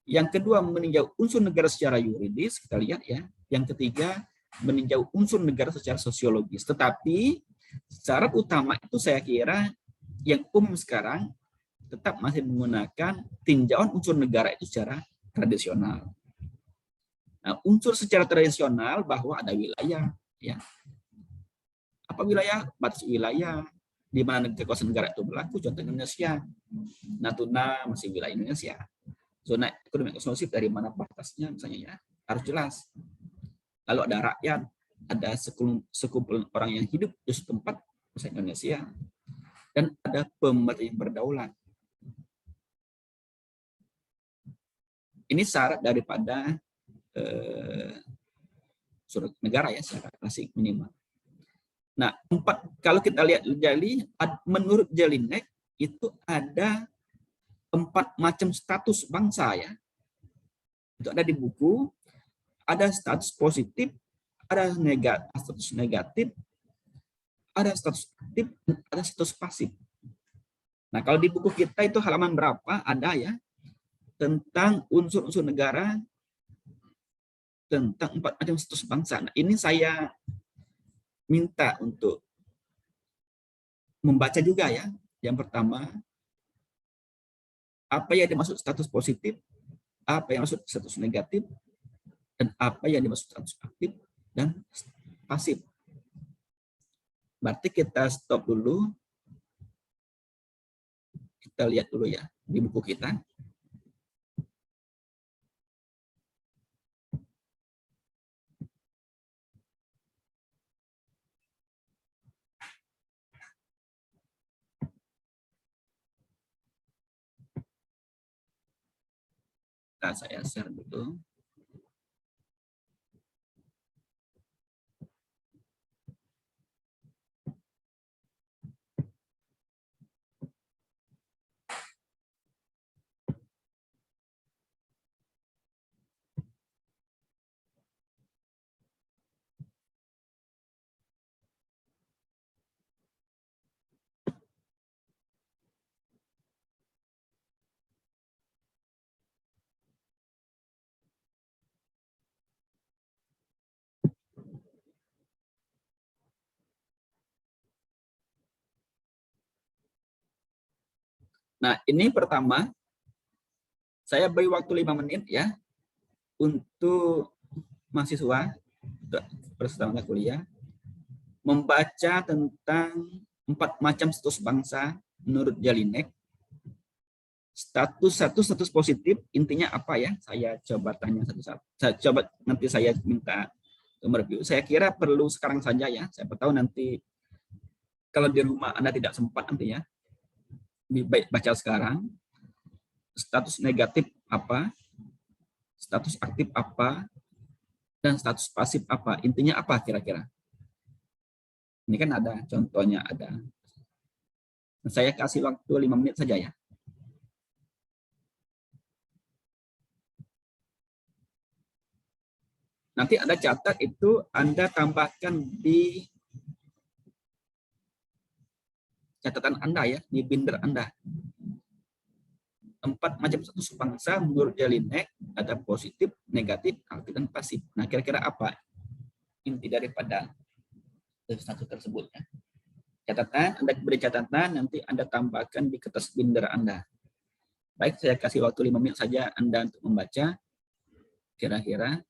Speaker 2: Yang kedua, meninjau unsur negara secara yuridis, kita lihat ya. Yang ketiga, meninjau unsur negara secara sosiologis. Tetapi syarat utama itu saya kira yang umum sekarang tetap masih menggunakan tinjauan unsur negara itu secara tradisional. Nah, unsur secara tradisional bahwa ada wilayah ya. Apa wilayah? Batas wilayah di mana kekuasaan negara itu berlaku, contoh Indonesia. Natuna masih wilayah Indonesia. Zona ekonomi eksklusif dari mana batasnya misalnya ya, harus jelas. Lalu ada rakyat, ada sekumpulan orang yang hidup di setempat misalnya Indonesia, dan ada pemerintah yang berdaulat. Ini syarat daripada surat negara ya, secara klasik minimal. Nah, kalau kita lihat menurut Jelinek itu ada 4 macam status bangsa ya. Itu ada di buku, ada status positif, ada status negatif, ada status aktif, dan ada status pasif. Nah, kalau di buku kita itu halaman berapa ada ya tentang unsur-unsur negara, tentang 4 macam status bangsa. Nah, ini saya minta untuk membaca juga ya. Yang pertama, apa yang dimaksud status positif, apa yang dimaksud status negatif, dan apa yang dimaksud status aktif dan pasif. Berarti kita stop dulu. Kita lihat dulu ya di buku kita. Nah, saya share dulu. Nah, ini pertama, saya beri waktu 5 menit ya untuk mahasiswa peserta kuliah membaca tentang 4 macam status bangsa menurut Jelinek. Status positif intinya apa ya? Saya coba tanya satu-satu. Saya coba nanti saya minta mereview. Saya kira perlu sekarang saja ya. Saya tahu nanti kalau di rumah Anda tidak sempat nanti ya. Lebih baik baca sekarang. Status negatif apa? Status aktif apa? Dan status pasif apa? Intinya apa kira-kira? Ini kan ada contohnya ada. Saya kasih waktu 5 menit saja ya. Nanti Anda catat itu, Anda tambahkan di catatan Anda ya, di binder Anda. 4 macam status bangsa menurut Jelinek ada positif, negatif, aktif, dan pasif. Nah, kira-kira apa inti daripada status tersebut ya? Catatan, Anda beri catatan, nanti Anda tambahkan di kertas binder Anda. Baik, saya kasih waktu 5 menit saja Anda untuk membaca. Kira-kira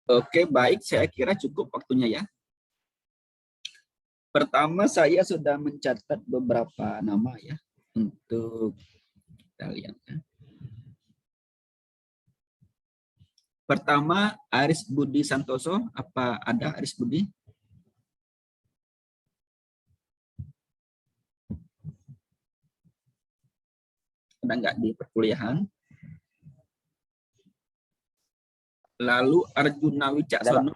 Speaker 2: Oke, baik. Saya kira cukup waktunya ya. Pertama, saya sudah mencatat beberapa nama ya untuk kita lihat. Ya. Pertama, Aris Budi Santoso. Apa ada Aris Budi? Ada nggak di perkuliahan? Lalu Arjuna Wicaksono.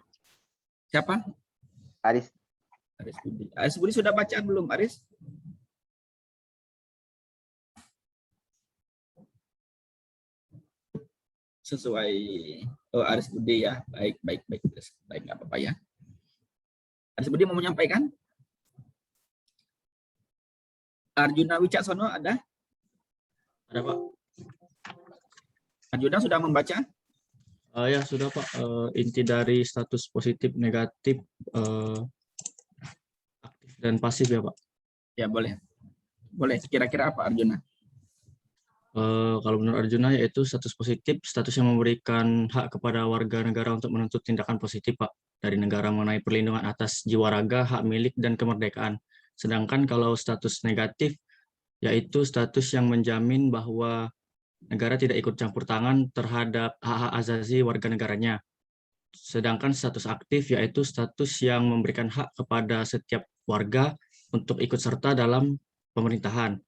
Speaker 2: Siapa?
Speaker 1: Aris.
Speaker 2: Aris Budi. Aris Budi sudah baca belum, Aris? Sesuai Aris Budi ya. Baik, baik, baik. Baik, nggak apa-apa ya. Aris Budi mau menyampaikan? Arjuna Wicaksono ada? Ada, Pak. Arjuna sudah membaca?
Speaker 4: Ya sudah Pak, inti dari status positif negatif aktif dan pasif ya Pak.
Speaker 2: Ya boleh. Boleh, kira-kira apa Arjuna?
Speaker 4: Kalau menurut Arjuna yaitu status positif, status yang memberikan hak kepada warga negara untuk menuntut tindakan positif Pak dari negara mengenai perlindungan atas jiwa raga, hak milik, dan kemerdekaan. Sedangkan kalau status negatif yaitu status yang menjamin bahwa negara tidak ikut campur tangan terhadap hak-hak asasi warga negaranya. Sedangkan status aktif yaitu status yang memberikan hak kepada setiap warga untuk ikut serta dalam pemerintahan.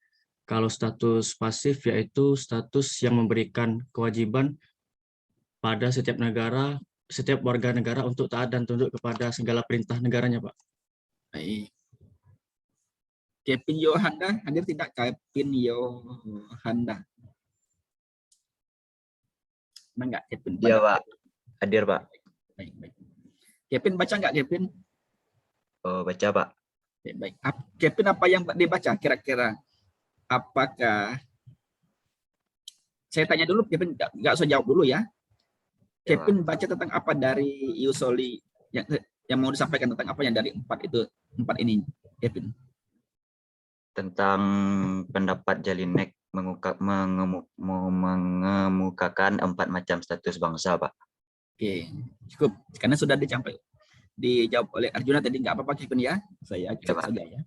Speaker 4: Kalau status pasif yaitu status yang memberikan kewajiban pada setiap negara, setiap warga negara untuk taat dan tunduk kepada segala perintah negaranya, Pak.
Speaker 2: Baik. Kevin Yohanda hadir tidak? Kevin Yohanda. Enggak, Kevin.
Speaker 1: Iya, Pak. Hadir, Pak.
Speaker 2: Baik, baik. Kevin baca nggak, Kevin?
Speaker 1: Oh, baca, Pak.
Speaker 2: Baik, baik. Kevin, apa yang dibaca kira-kira? Apakah saya tanya dulu, Kevin nggak usah jawab dulu ya. Kevin baca tentang apa dari Yusoli yang mau disampaikan tentang apa yang dari empat ini, Kevin?
Speaker 1: Tentang pendapat Jelinek mengemukakan 4 macam status bangsa, Pak.
Speaker 2: Oke, cukup. Karena sudah dijawab oleh Arjuna tadi, nggak apa-apa Kevin ya. Saya cek saja ya.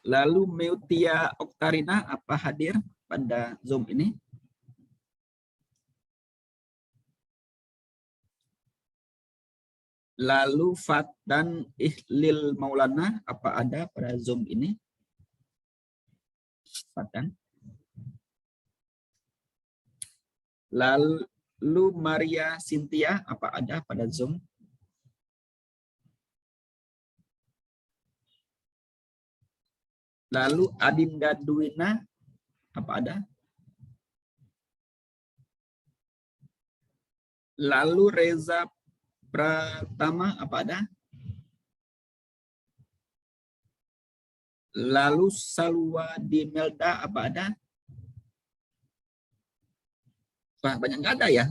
Speaker 2: Lalu Meutia Oktarina, apa hadir pada Zoom ini? Lalu Fatan Ihlil Maulana, apa ada pada Zoom ini? Fatan. Lalu Maria Cynthia, apa ada pada Zoom? Lalu Adinda Duwina, apa ada? Lalu Reza Pratama, apa ada? Lalu Salwa Dimelda, apa ada? Wah, banyak nggak ada ya?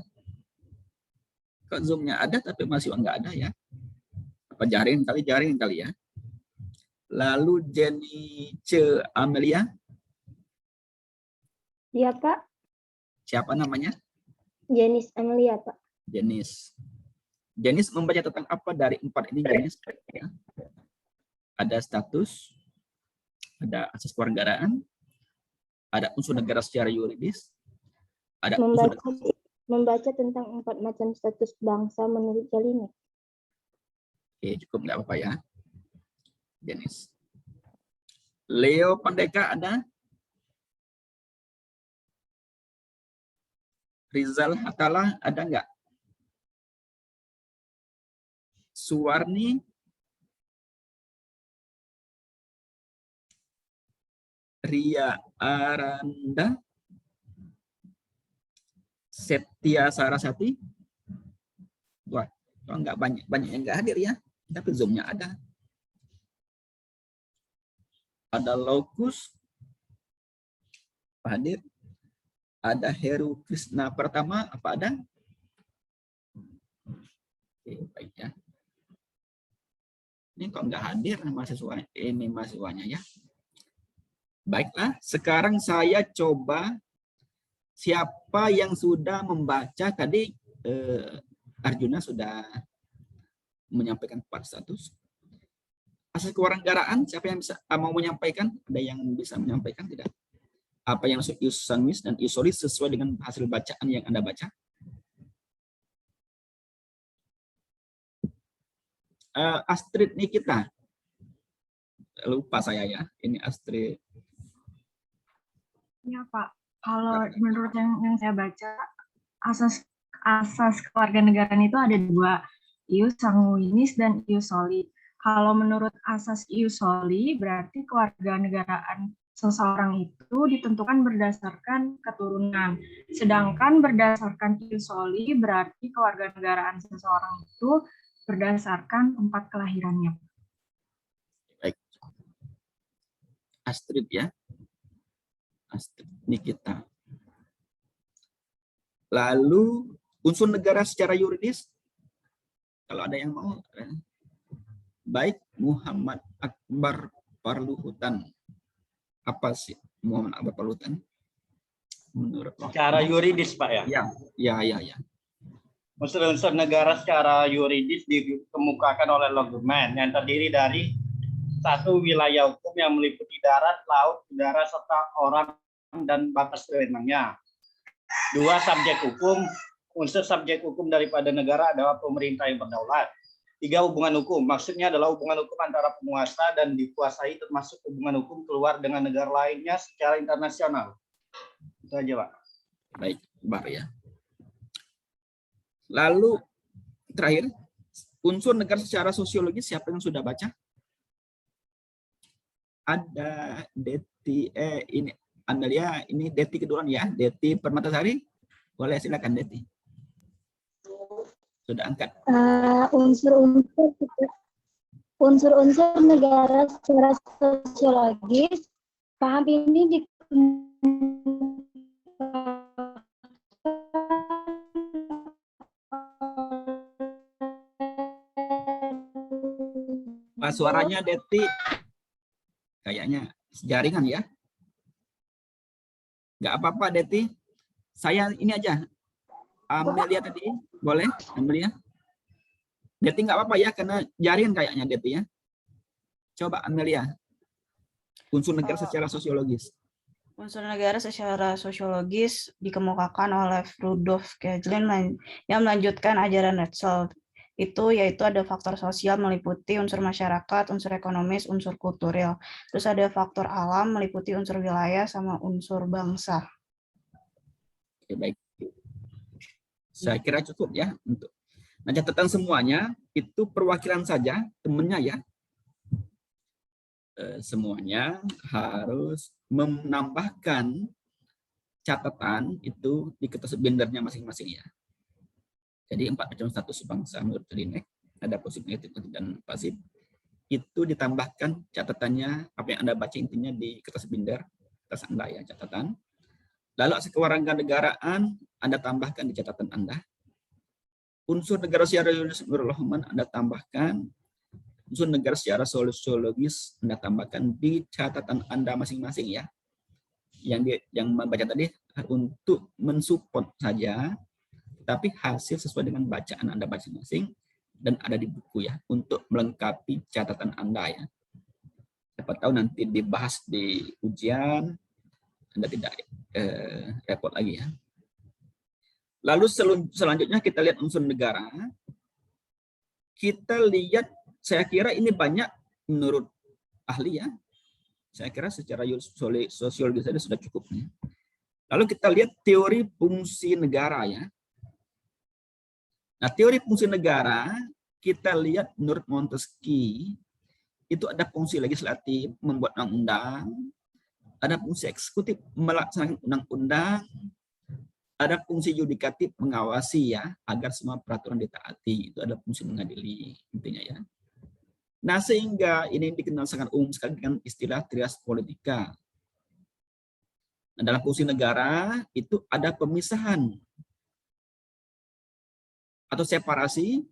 Speaker 2: Kok Zoom-nya ada tapi masih nggak ada ya? Apa jaring kali ya? Lalu Jenny Ce Amelia.
Speaker 5: Iya, Pak.
Speaker 2: Siapa namanya?
Speaker 5: Jenis Amelia, Pak.
Speaker 2: Jenis. Jenis membaca tentang apa dari 4 ini, Jenis? Ya. Ada status, ada asas kewarganegaraan, ada unsur negara secara yuridis, ada
Speaker 5: membaca tentang 4 macam status bangsa menurut Jelinek.
Speaker 2: Oke, cukup nggak apa-apa ya. Jenis. Leo Pandeka ada? Rizal Hatala ada nggak? Suwarni, Ria Aranda, Setia Sarasati. Wah, nggak banyak yang nggak hadir ya, tapi Zoom-nya ada. Ada Lokus hadir. Ada Heru Krisna Pertama, apa ada? Oke, baik ya. Ini kok nggak hadir mahasiswa ini mahasiswanya ya. Baiklah, sekarang saya coba siapa yang sudah membaca tadi. Arjuna sudah menyampaikan 4 status. Asas kewarganegaraan, siapa yang bisa mau menyampaikan? Ada yang bisa menyampaikan tidak? Apa yang ius sanguis dan ius solis sesuai dengan hasil bacaan yang Anda baca? Astrid Nikita. Lupa saya ya. Ini Astrid.
Speaker 3: Ya Pak, kalau menurut yang saya baca, asas kewarganegaraan itu ada 2, ius sanguinis dan ius soli. Kalau menurut asas ius soli, berarti kewarganegaraan seseorang itu ditentukan berdasarkan keturunan. Sedangkan berdasarkan ius soli, berarti kewarganegaraan seseorang itu berdasarkan tempat kelahirannya.
Speaker 2: Baik. Astrid ya. Astrid Nikita. Lalu unsur negara secara yuridis, kalau ada yang mau, baik. Muhammad Akbar Parluhutan. Apa sih Muhammad Akbar Parluhutan? Menurut
Speaker 6: secara yuridis, Pak ya?
Speaker 2: Ya.
Speaker 6: Unsur-unsur negara secara yuridis dikemukakan oleh Logeman yang terdiri dari 1 wilayah hukum yang meliputi darat, laut, udara, serta orang dan batas wewenangnya. 2 subjek hukum. Unsur subjek hukum daripada negara adalah pemerintah yang berdaulat. 3 hubungan hukum. Maksudnya adalah hubungan hukum antara penguasa dan dikuasai, termasuk hubungan hukum keluar dengan negara lainnya secara internasional. Itu aja, Pak.
Speaker 2: Baik, Bar ya. Lalu terakhir, unsur negara secara sosiologis, siapa yang sudah baca? Ada Deti, ini Analia, ini Deti keduluan ya, Deti Permatasari. Boleh, silakan Deti. Sudah angkat.
Speaker 5: Unsur-unsur negara secara sosiologis, paham ini di
Speaker 2: Suaranya Deti kayaknya jaringan ya. Nggak apa-apa Deti. Saya ini aja. Amelia tadi, boleh Amelia? Deti nggak apa-apa ya, karena jaringan kayaknya Deti ya. Coba Amelia. Unsur negara secara sosiologis.
Speaker 7: Unsur negara secara sosiologis dikemukakan oleh Rudolf Kahlin yang melanjutkan ajaran Netzel. Itu yaitu ada faktor sosial meliputi unsur masyarakat, unsur ekonomis, unsur kultural. Terus ada faktor alam meliputi unsur wilayah sama unsur bangsa.
Speaker 2: Oke, baik. Saya kira cukup ya untuk. Nah, catatan semuanya itu perwakilan saja temennya ya. Semuanya harus menambahkan catatan itu di kertas bindernya masing-masing ya. Jadi 4 macam status bangsa menurut Jelinek, ada positif, negatif, dan pasif. Itu ditambahkan catatannya, apa yang Anda baca intinya di kertas binder, kertas Anda ya, catatan. Lalu kewarganegaraan Anda tambahkan di catatan Anda. Unsur negara secara yuridis Anda tambahkan. Unsur negara secara sosiologis Anda tambahkan di catatan Anda masing-masing ya. Yang membaca tadi untuk mensupport saja, tapi hasil sesuai dengan bacaan Anda masing-masing dan ada di buku ya, untuk melengkapi catatan Anda ya. Siapa tahu nanti dibahas di ujian, Anda tidak repot lagi ya. Lalu selanjutnya kita lihat unsur negara. Kita lihat, saya kira ini banyak menurut ahli ya. Saya kira secara sosiologis saja sudah cukup. Lalu kita lihat teori fungsi negara ya. Nah, teori fungsi negara kita lihat menurut Montesquieu itu ada fungsi legislatif membuat undang-undang, ada fungsi eksekutif melaksanakan undang-undang, ada fungsi yudikatif mengawasi ya agar semua peraturan ditaati. Itu ada fungsi mengadili intinya ya. Nah, sehingga ini dikenal sangat umum sekali dengan istilah trias politika. Nah, dalam fungsi negara itu ada pemisahan atau separasi,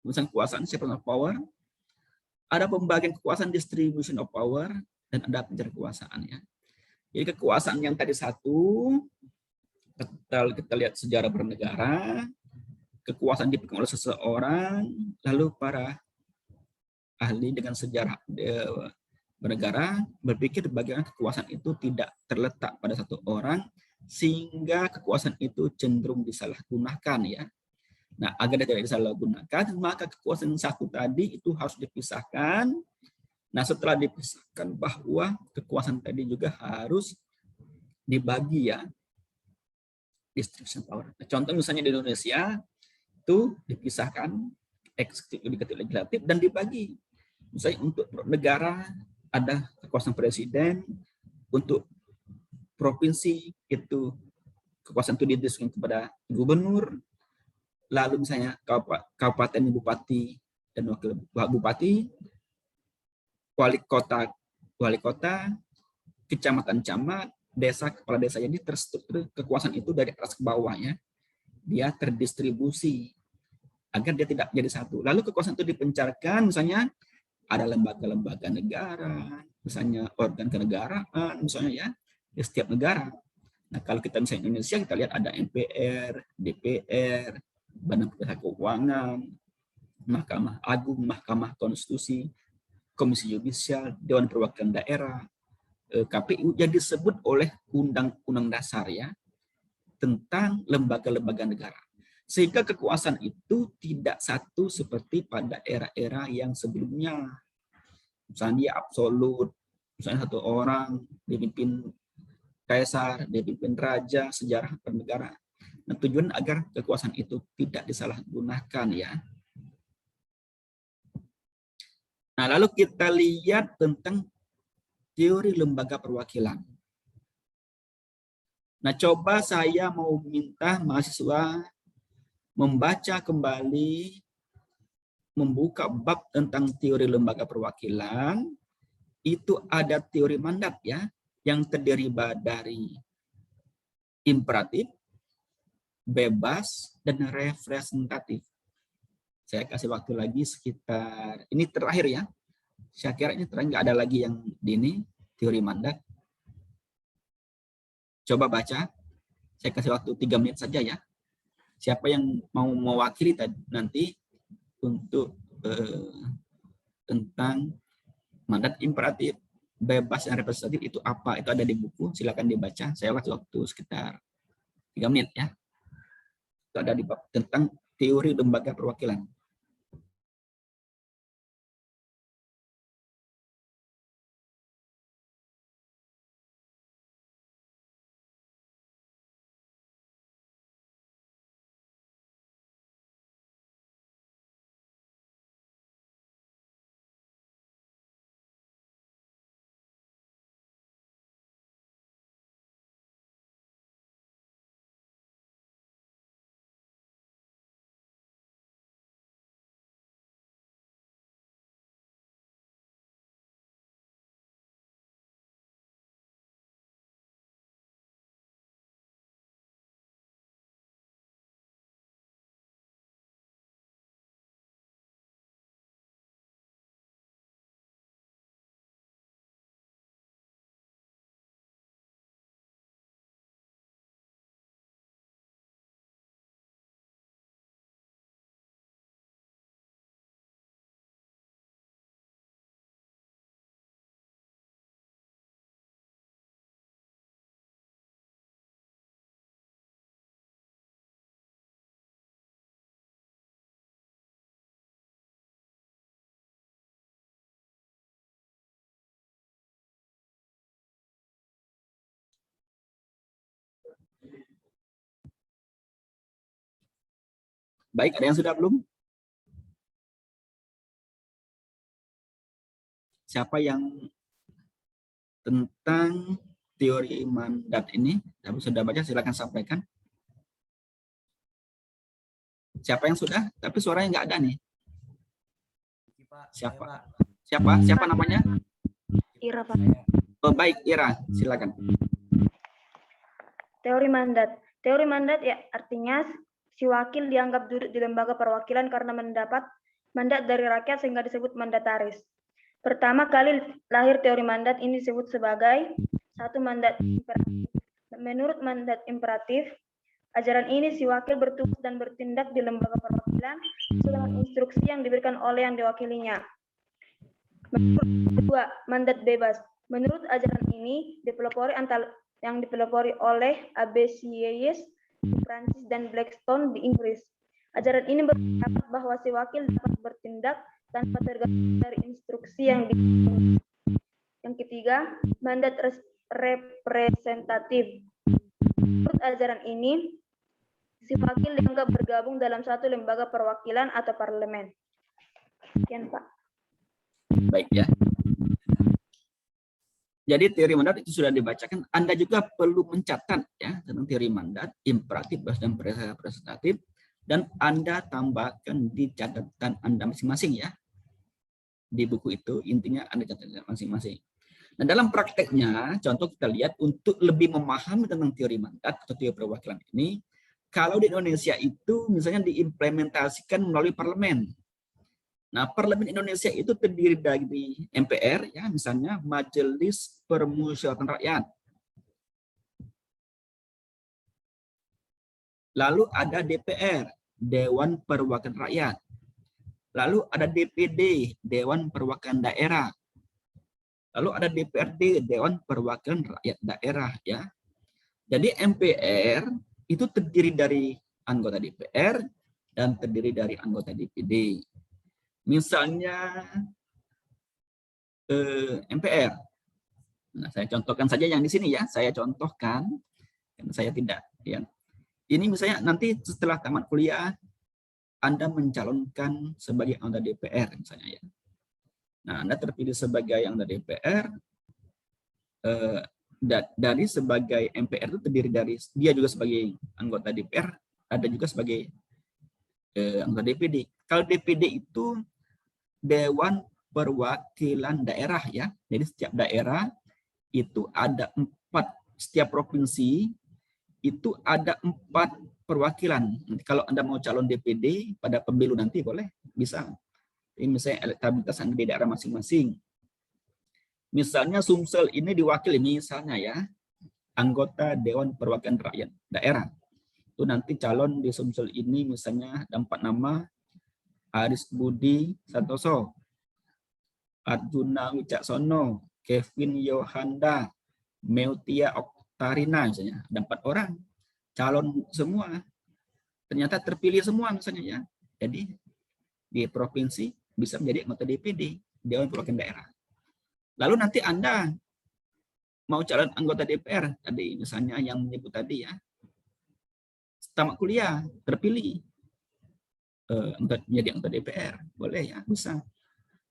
Speaker 2: pemisahan kekuasaan, separation of power, ada pembagian kekuasaan, distribution of power, dan ada penjara kekuasaan ya. Jadi kekuasaan yang tadi satu, kita lihat sejarah bernegara, kekuasaan dipegang oleh seseorang, lalu para ahli dengan sejarah bernegara berpikir bagaimana kekuasaan itu tidak terletak pada satu orang sehingga kekuasaan itu cenderung disalahgunakan ya. Nah, agar tidak disalahgunakan, maka kekuasaan satu tadi itu harus dipisahkan. Nah, setelah dipisahkan bahwa kekuasaan tadi juga harus dibagi ya, distribution power. Nah, contoh misalnya di Indonesia itu dipisahkan eksekutif, yudikatif, legislatif dan dibagi. Misalnya untuk negara ada kekuasaan presiden, untuk provinsi itu kekuasaan itu didistribusikan kepada gubernur, lalu misalnya kabupaten bupati dan wakil bupati, wali kota, kecamatan camat, desa kepala desa. Jadi terstruktur kekuasaan itu dari atas ke bawah ya, dia terdistribusi agar dia tidak jadi satu. Lalu kekuasaan itu dipencarkan, misalnya ada lembaga-lembaga negara, misalnya organ kenegaraan, misalnya ya, di setiap negara. Nah, kalau kita misalnya Indonesia, kita lihat ada MPR, DPR, Badan Pemeriksa Keuangan, Mahkamah Agung, Mahkamah Konstitusi, Komisi Yudisial, Dewan Perwakilan Daerah, KPU yang disebut oleh Undang-Undang Dasar ya, tentang lembaga-lembaga negara. Sehingga kekuasaan itu tidak satu seperti pada era-era yang sebelumnya. Misalnya dia absolut, misalnya satu orang dipimpin kaisar, dipimpin raja, sejarah bernegara. Nah, tujuan agar kekuasaan itu tidak disalahgunakan ya. Nah, lalu kita lihat tentang teori lembaga perwakilan. Nah, coba saya mau minta mahasiswa membaca kembali, membuka bab tentang teori lembaga perwakilan. Itu ada teori mandat ya, yang terdiri dari imperatif, bebas, dan representatif. Saya kasih waktu lagi sekitar, ini terakhir ya. Saya kira ini terakhir, nggak ada lagi yang di ini, teori mandat. Coba baca, saya kasih waktu 3 menit saja ya. Siapa yang mau mewakili nanti untuk tentang mandat, imperatif, bebas, dan representatif itu apa? Itu ada di buku, silakan dibaca. Saya kasih waktu sekitar 3 menit ya. Itu ada di bab tentang teori lembaga perwakilan. Baik, ada yang sudah belum? Siapa yang tentang teori mandat ini sudah baca, silakan sampaikan. Siapa yang sudah? Tapi suaranya nggak ada nih. Siapa? Siapa namanya?
Speaker 5: Ira, Pak.
Speaker 2: Oh, baik, Ira, silakan.
Speaker 5: Teori mandat. Teori mandat ya artinya si wakil dianggap duduk di lembaga perwakilan karena mendapat mandat dari rakyat sehingga disebut mandataris. Pertama kali lahir teori mandat ini disebut sebagai satu mandat imperatif. Menurut mandat imperatif, ajaran ini si wakil bertugas dan bertindak di lembaga perwakilan sesuai instruksi yang diberikan oleh yang diwakilinya. Kedua, mandat bebas. Menurut ajaran ini yang dipelopori oleh ABCYS di Prancis dan Blackstone di Inggris. Ajaran ini berpendapat bahwa si wakil dapat bertindak tanpa tergantung dari instruksi yang diberikan. Yang ketiga, mandat representatif. Menurut ajaran ini, si wakil dianggap bergabung dalam satu lembaga perwakilan atau parlemen. Sekian, Pak.
Speaker 2: Baik ya. Jadi teori mandat itu sudah dibacakan. Anda juga perlu mencatat ya tentang teori mandat, imperatif dan representatif, dan Anda tambahkan di catatan Anda masing-masing ya. Di buku itu intinya Anda catat masing-masing. Nah, dalam prakteknya, contoh kita lihat untuk lebih memahami tentang teori mandat atau teori perwakilan ini, kalau di Indonesia itu misalnya diimplementasikan melalui parlemen. Nah, parlemen Indonesia itu terdiri dari MPR, ya, misalnya Majelis Permusyawaratan Rakyat. Lalu ada DPR, Dewan Perwakilan Rakyat. Lalu ada DPD, Dewan Perwakilan Daerah. Lalu ada DPRD, Dewan Perwakilan Rakyat Daerah, ya. Jadi MPR itu terdiri dari anggota DPR dan terdiri dari anggota DPD. Misalnya MPR. Nah, saya contohkan saja yang di sini ya. Saya contohkan, saya tidak. Ya. Ini misalnya nanti setelah tamat kuliah, Anda mencalonkan sebagai anggota DPR misalnya ya. Nah, Anda terpilih sebagai anggota DPR. Dari sebagai MPR itu terdiri dari dia juga sebagai anggota DPR, ada juga sebagai anggota DPD. Kalau DPD itu Dewan Perwakilan Daerah ya. Jadi setiap daerah itu ada 4, setiap provinsi itu ada 4 perwakilan. Nanti kalau Anda mau calon DPD pada pemilu nanti boleh, bisa. Ini misalnya elektabilitas Anda di daerah masing-masing. Misalnya Sumsel ini diwakili misalnya ya, anggota Dewan Perwakilan Rakyat Daerah. Itu nanti calon di Sumsel ini misalnya ada 4 nama, Aris Budi Santoso, Arjuna Wicaksono, Kevin Yohanda, Meutia Oktarina misalnya. Ada 4 orang calon semua. Ternyata terpilih semua misalnya ya. Jadi di provinsi bisa menjadi anggota DPD, Dewan Perwakilan Daerah. Lalu nanti Anda mau calon anggota DPR tadi misalnya yang menyebut tadi ya. Tamat kuliah terpilih menjadi anggota DPR, boleh ya, bisa.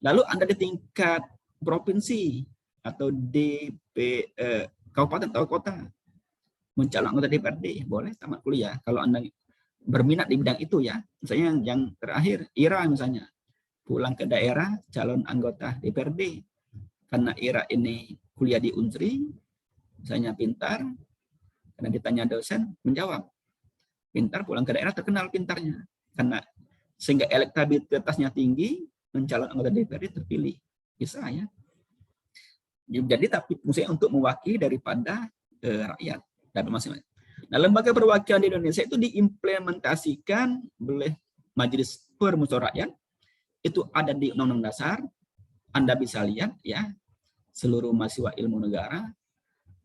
Speaker 2: Lalu Anda di tingkat provinsi atau kabupaten atau kota mencalon anggota DPRD, boleh tamat kuliah. Kalau Anda berminat di bidang itu ya, misalnya yang terakhir Ira misalnya pulang ke daerah calon anggota DPRD karena Ira ini kuliah di Unsri, misalnya pintar, karena ditanya dosen menjawab pintar, pulang ke daerah terkenal pintarnya karena sehingga elektabilitasnya tinggi, mencalon anggota DPRD terpilih, bisa ya. Jadi tapi fungsinya untuk mewakili daripada rakyat dan masing-masing. Nah, lembaga perwakilan di Indonesia itu diimplementasikan oleh Majelis Permusyawaratan Rakyat. Itu ada di Undang-Undang Dasar. Anda bisa lihat ya, seluruh mahasiswa ilmu negara.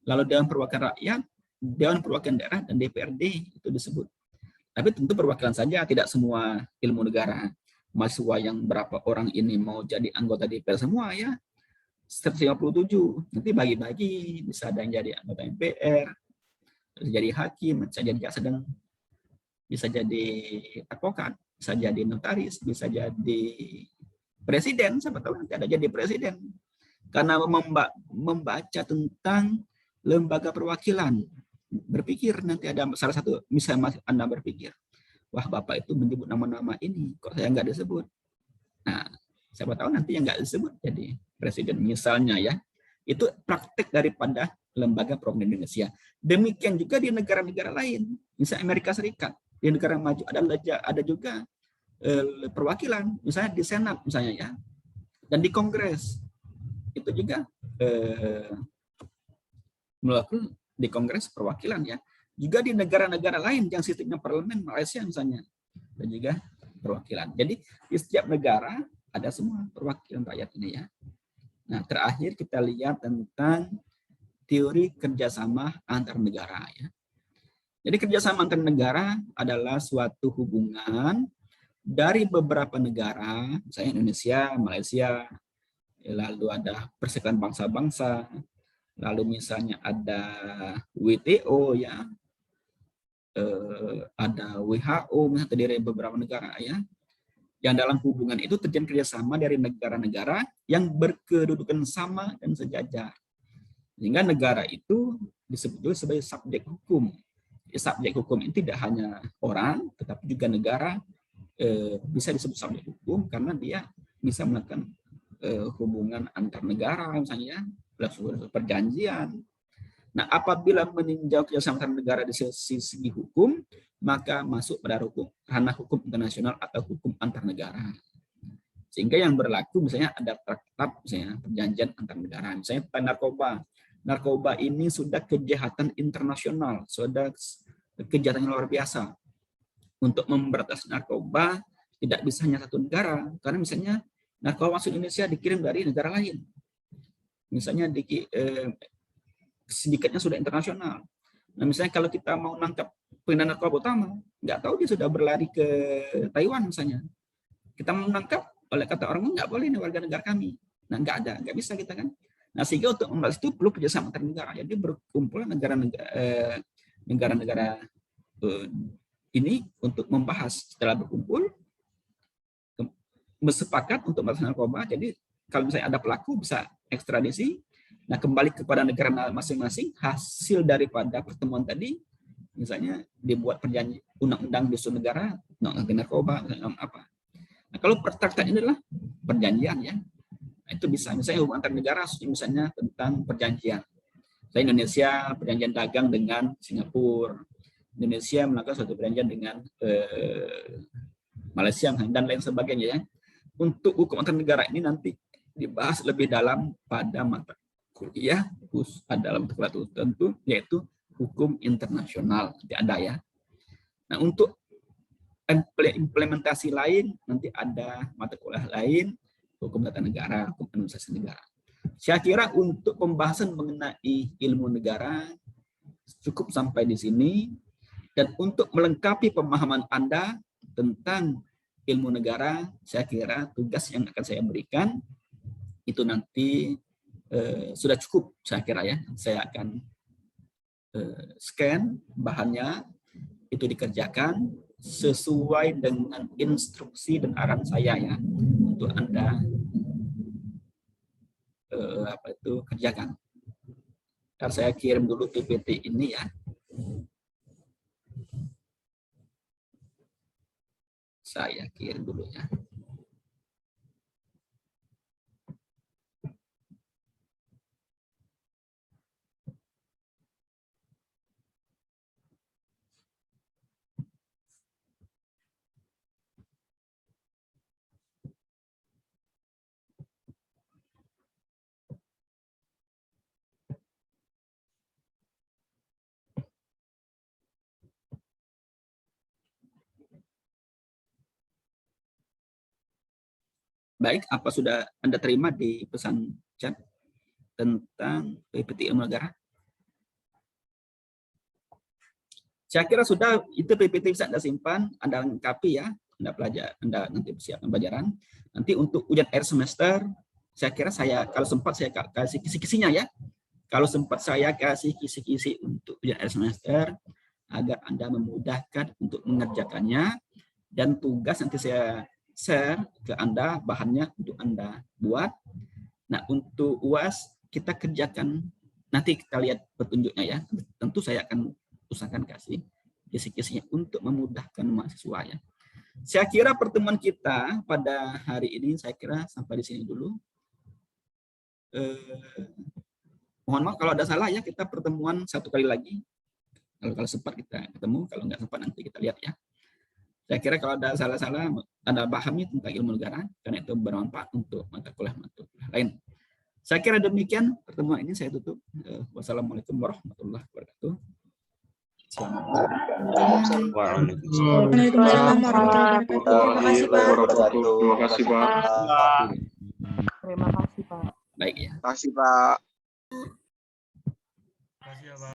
Speaker 2: Lalu Dewan Perwakilan Rakyat, Dewan Perwakilan Daerah, dan DPRD itu disebut. Tapi tentu perwakilan saja, tidak semua ilmu negara. Mahasiswa yang berapa orang ini mau jadi anggota DPR semua ya. 157. Nanti bagi-bagi, bisa ada yang jadi anggota MPR, bisa jadi hakim, bisa jadi jaksa, dan bisa jadi advokat. bisa jadi notaris, bisa jadi presiden, siapa tahu nanti ada jadi presiden. Karena membaca tentang lembaga perwakilan, berpikir nanti ada salah satu, misalnya Anda berpikir, wah Bapak itu menyebut nama-nama ini, kok saya nggak disebut. Nah, siapa tahu nanti yang nggak disebut jadi presiden misalnya ya. Itu praktek daripada lembaga perwakilan Indonesia. Demikian juga di negara-negara lain, misalnya Amerika Serikat, di negara maju ada juga perwakilan, misalnya di Senat misalnya ya, dan di Kongres itu juga melakukan di Kongres perwakilan ya. Juga di negara-negara lain yang sistemnya parlemen, Malaysia misalnya, dan juga perwakilan. Jadi di setiap negara ada semua perwakilan rakyat ini ya. Nah, terakhir kita lihat tentang teori kerjasama antar negara ya. Jadi kerjasama antar negara adalah suatu hubungan dari beberapa negara, misalnya Indonesia, Malaysia, lalu ada Persekutuan Bangsa-Bangsa, lalu misalnya ada WTO ya, ada WHO, misalnya terdiri dari beberapa negara ya. Yang dalam hubungan itu terjadi kerjasama dari negara-negara yang berkedudukan sama dan sejajar. Sehingga negara itu disebut juga sebagai subjek hukum. Subjek hukum ini tidak hanya orang, tetapi juga negara bisa disebut subjek hukum karena dia bisa melakukan hubungan antar negara, misalnya perjanjian. Nah, apabila meninjau kerjasama antar negara di segi hukum, maka masuk pada ranah hukum internasional atau hukum antar negara. Sehingga yang berlaku misalnya ada traktat, misalnya perjanjian antar negara, misalnya tentang narkoba. Narkoba ini sudah kejahatan internasional, sudah kejahatan yang luar biasa. Untuk memberantas narkoba tidak bisa hanya satu negara, karena misalnya narkoba masuk Indonesia dikirim dari negara lain. Misalnya sindikatnya sudah internasional. Nah, misalnya kalau kita mau nangkap pengedar narkoba utama, nggak tahu dia sudah berlari ke Taiwan misalnya. Kita mau menangkap, oleh kata orang nggak boleh ini warga negara kami. Nah, nggak bisa kita kan. Nah, sehingga untuk membahas itu perlu kerjasama antar negara. Jadi berkumpul negara-negara ini untuk membahas. Setelah berkumpul, bersepakat untuk membahas narkoba. Jadi kalau misalnya ada pelaku bisa ekstradisi. Nah, kembali kepada negara masing-masing, hasil daripada pertemuan tadi, misalnya dibuat perjanjian undang-undang di suatu negara, undang-undang narkoba, apa. Nah, kalau traktat ini adalah perjanjian ya, nah, itu bisa misalnya hubungan antar negara, misalnya tentang perjanjian. Saya Indonesia perjanjian dagang dengan Singapura, Indonesia melakukan suatu perjanjian dengan Malaysia dan lain sebagainya ya. Untuk hukum antar negara ini nanti dibahas lebih dalam pada mata kuliah dalam mata kuliah tertentu, yaitu hukum internasional, nanti ada ya. Nah, untuk implementasi lain nanti ada mata kuliah lain, hukum tata negara, hukum administrasi negara. Saya kira untuk pembahasan mengenai ilmu negara cukup sampai di sini, dan untuk melengkapi pemahaman Anda tentang ilmu negara, saya kira tugas yang akan saya berikan itu nanti sudah cukup, saya kira ya. Saya akan scan bahannya, itu dikerjakan sesuai dengan instruksi dan arahan saya ya, untuk Anda kerjakan. Dan saya kirim dulu PPT ini ya. Saya kirim dulu ya. Baik, apa sudah Anda terima di pesan chat tentang PPT ilmu negara? Saya kira sudah, itu PPT bisa Anda simpan, Anda lengkapi ya, Anda nanti persiapkan pelajaran. Nanti untuk ujian akhir semester, saya kira kalau sempat saya kasih kisi-kisinya ya. Kalau sempat saya kasih kisi-kisi untuk ujian akhir semester, agar Anda memudahkan untuk mengerjakannya. Dan tugas nanti saya share ke Anda, bahannya untuk Anda buat. Nah, untuk UAS kita kerjakan, nanti kita lihat petunjuknya ya. Tentu saya akan usahakan kasih kisi-kisinya untuk memudahkan mahasiswa ya. Saya kira pertemuan kita pada hari ini saya kira sampai di sini dulu. Mohon maaf kalau ada salah ya, kita pertemuan satu kali lagi. Kalau sempat kita ketemu, kalau nggak sempat nanti kita lihat ya. Saya kira kalau ada salah-salah, Anda pahami tentang ilmu negara, karena itu bermanfaat untuk mata kuliah lain. Saya kira demikian pertemuan ini saya tutup. Wassalamualaikum warahmatullahi wabarakatuh.
Speaker 8: Waalaikumsalam warahmatullahi wabarakatuh. Terima kasih, Pak.
Speaker 3: Terima kasih, Pak.
Speaker 2: Baik ya.
Speaker 8: Terima kasih, Pak.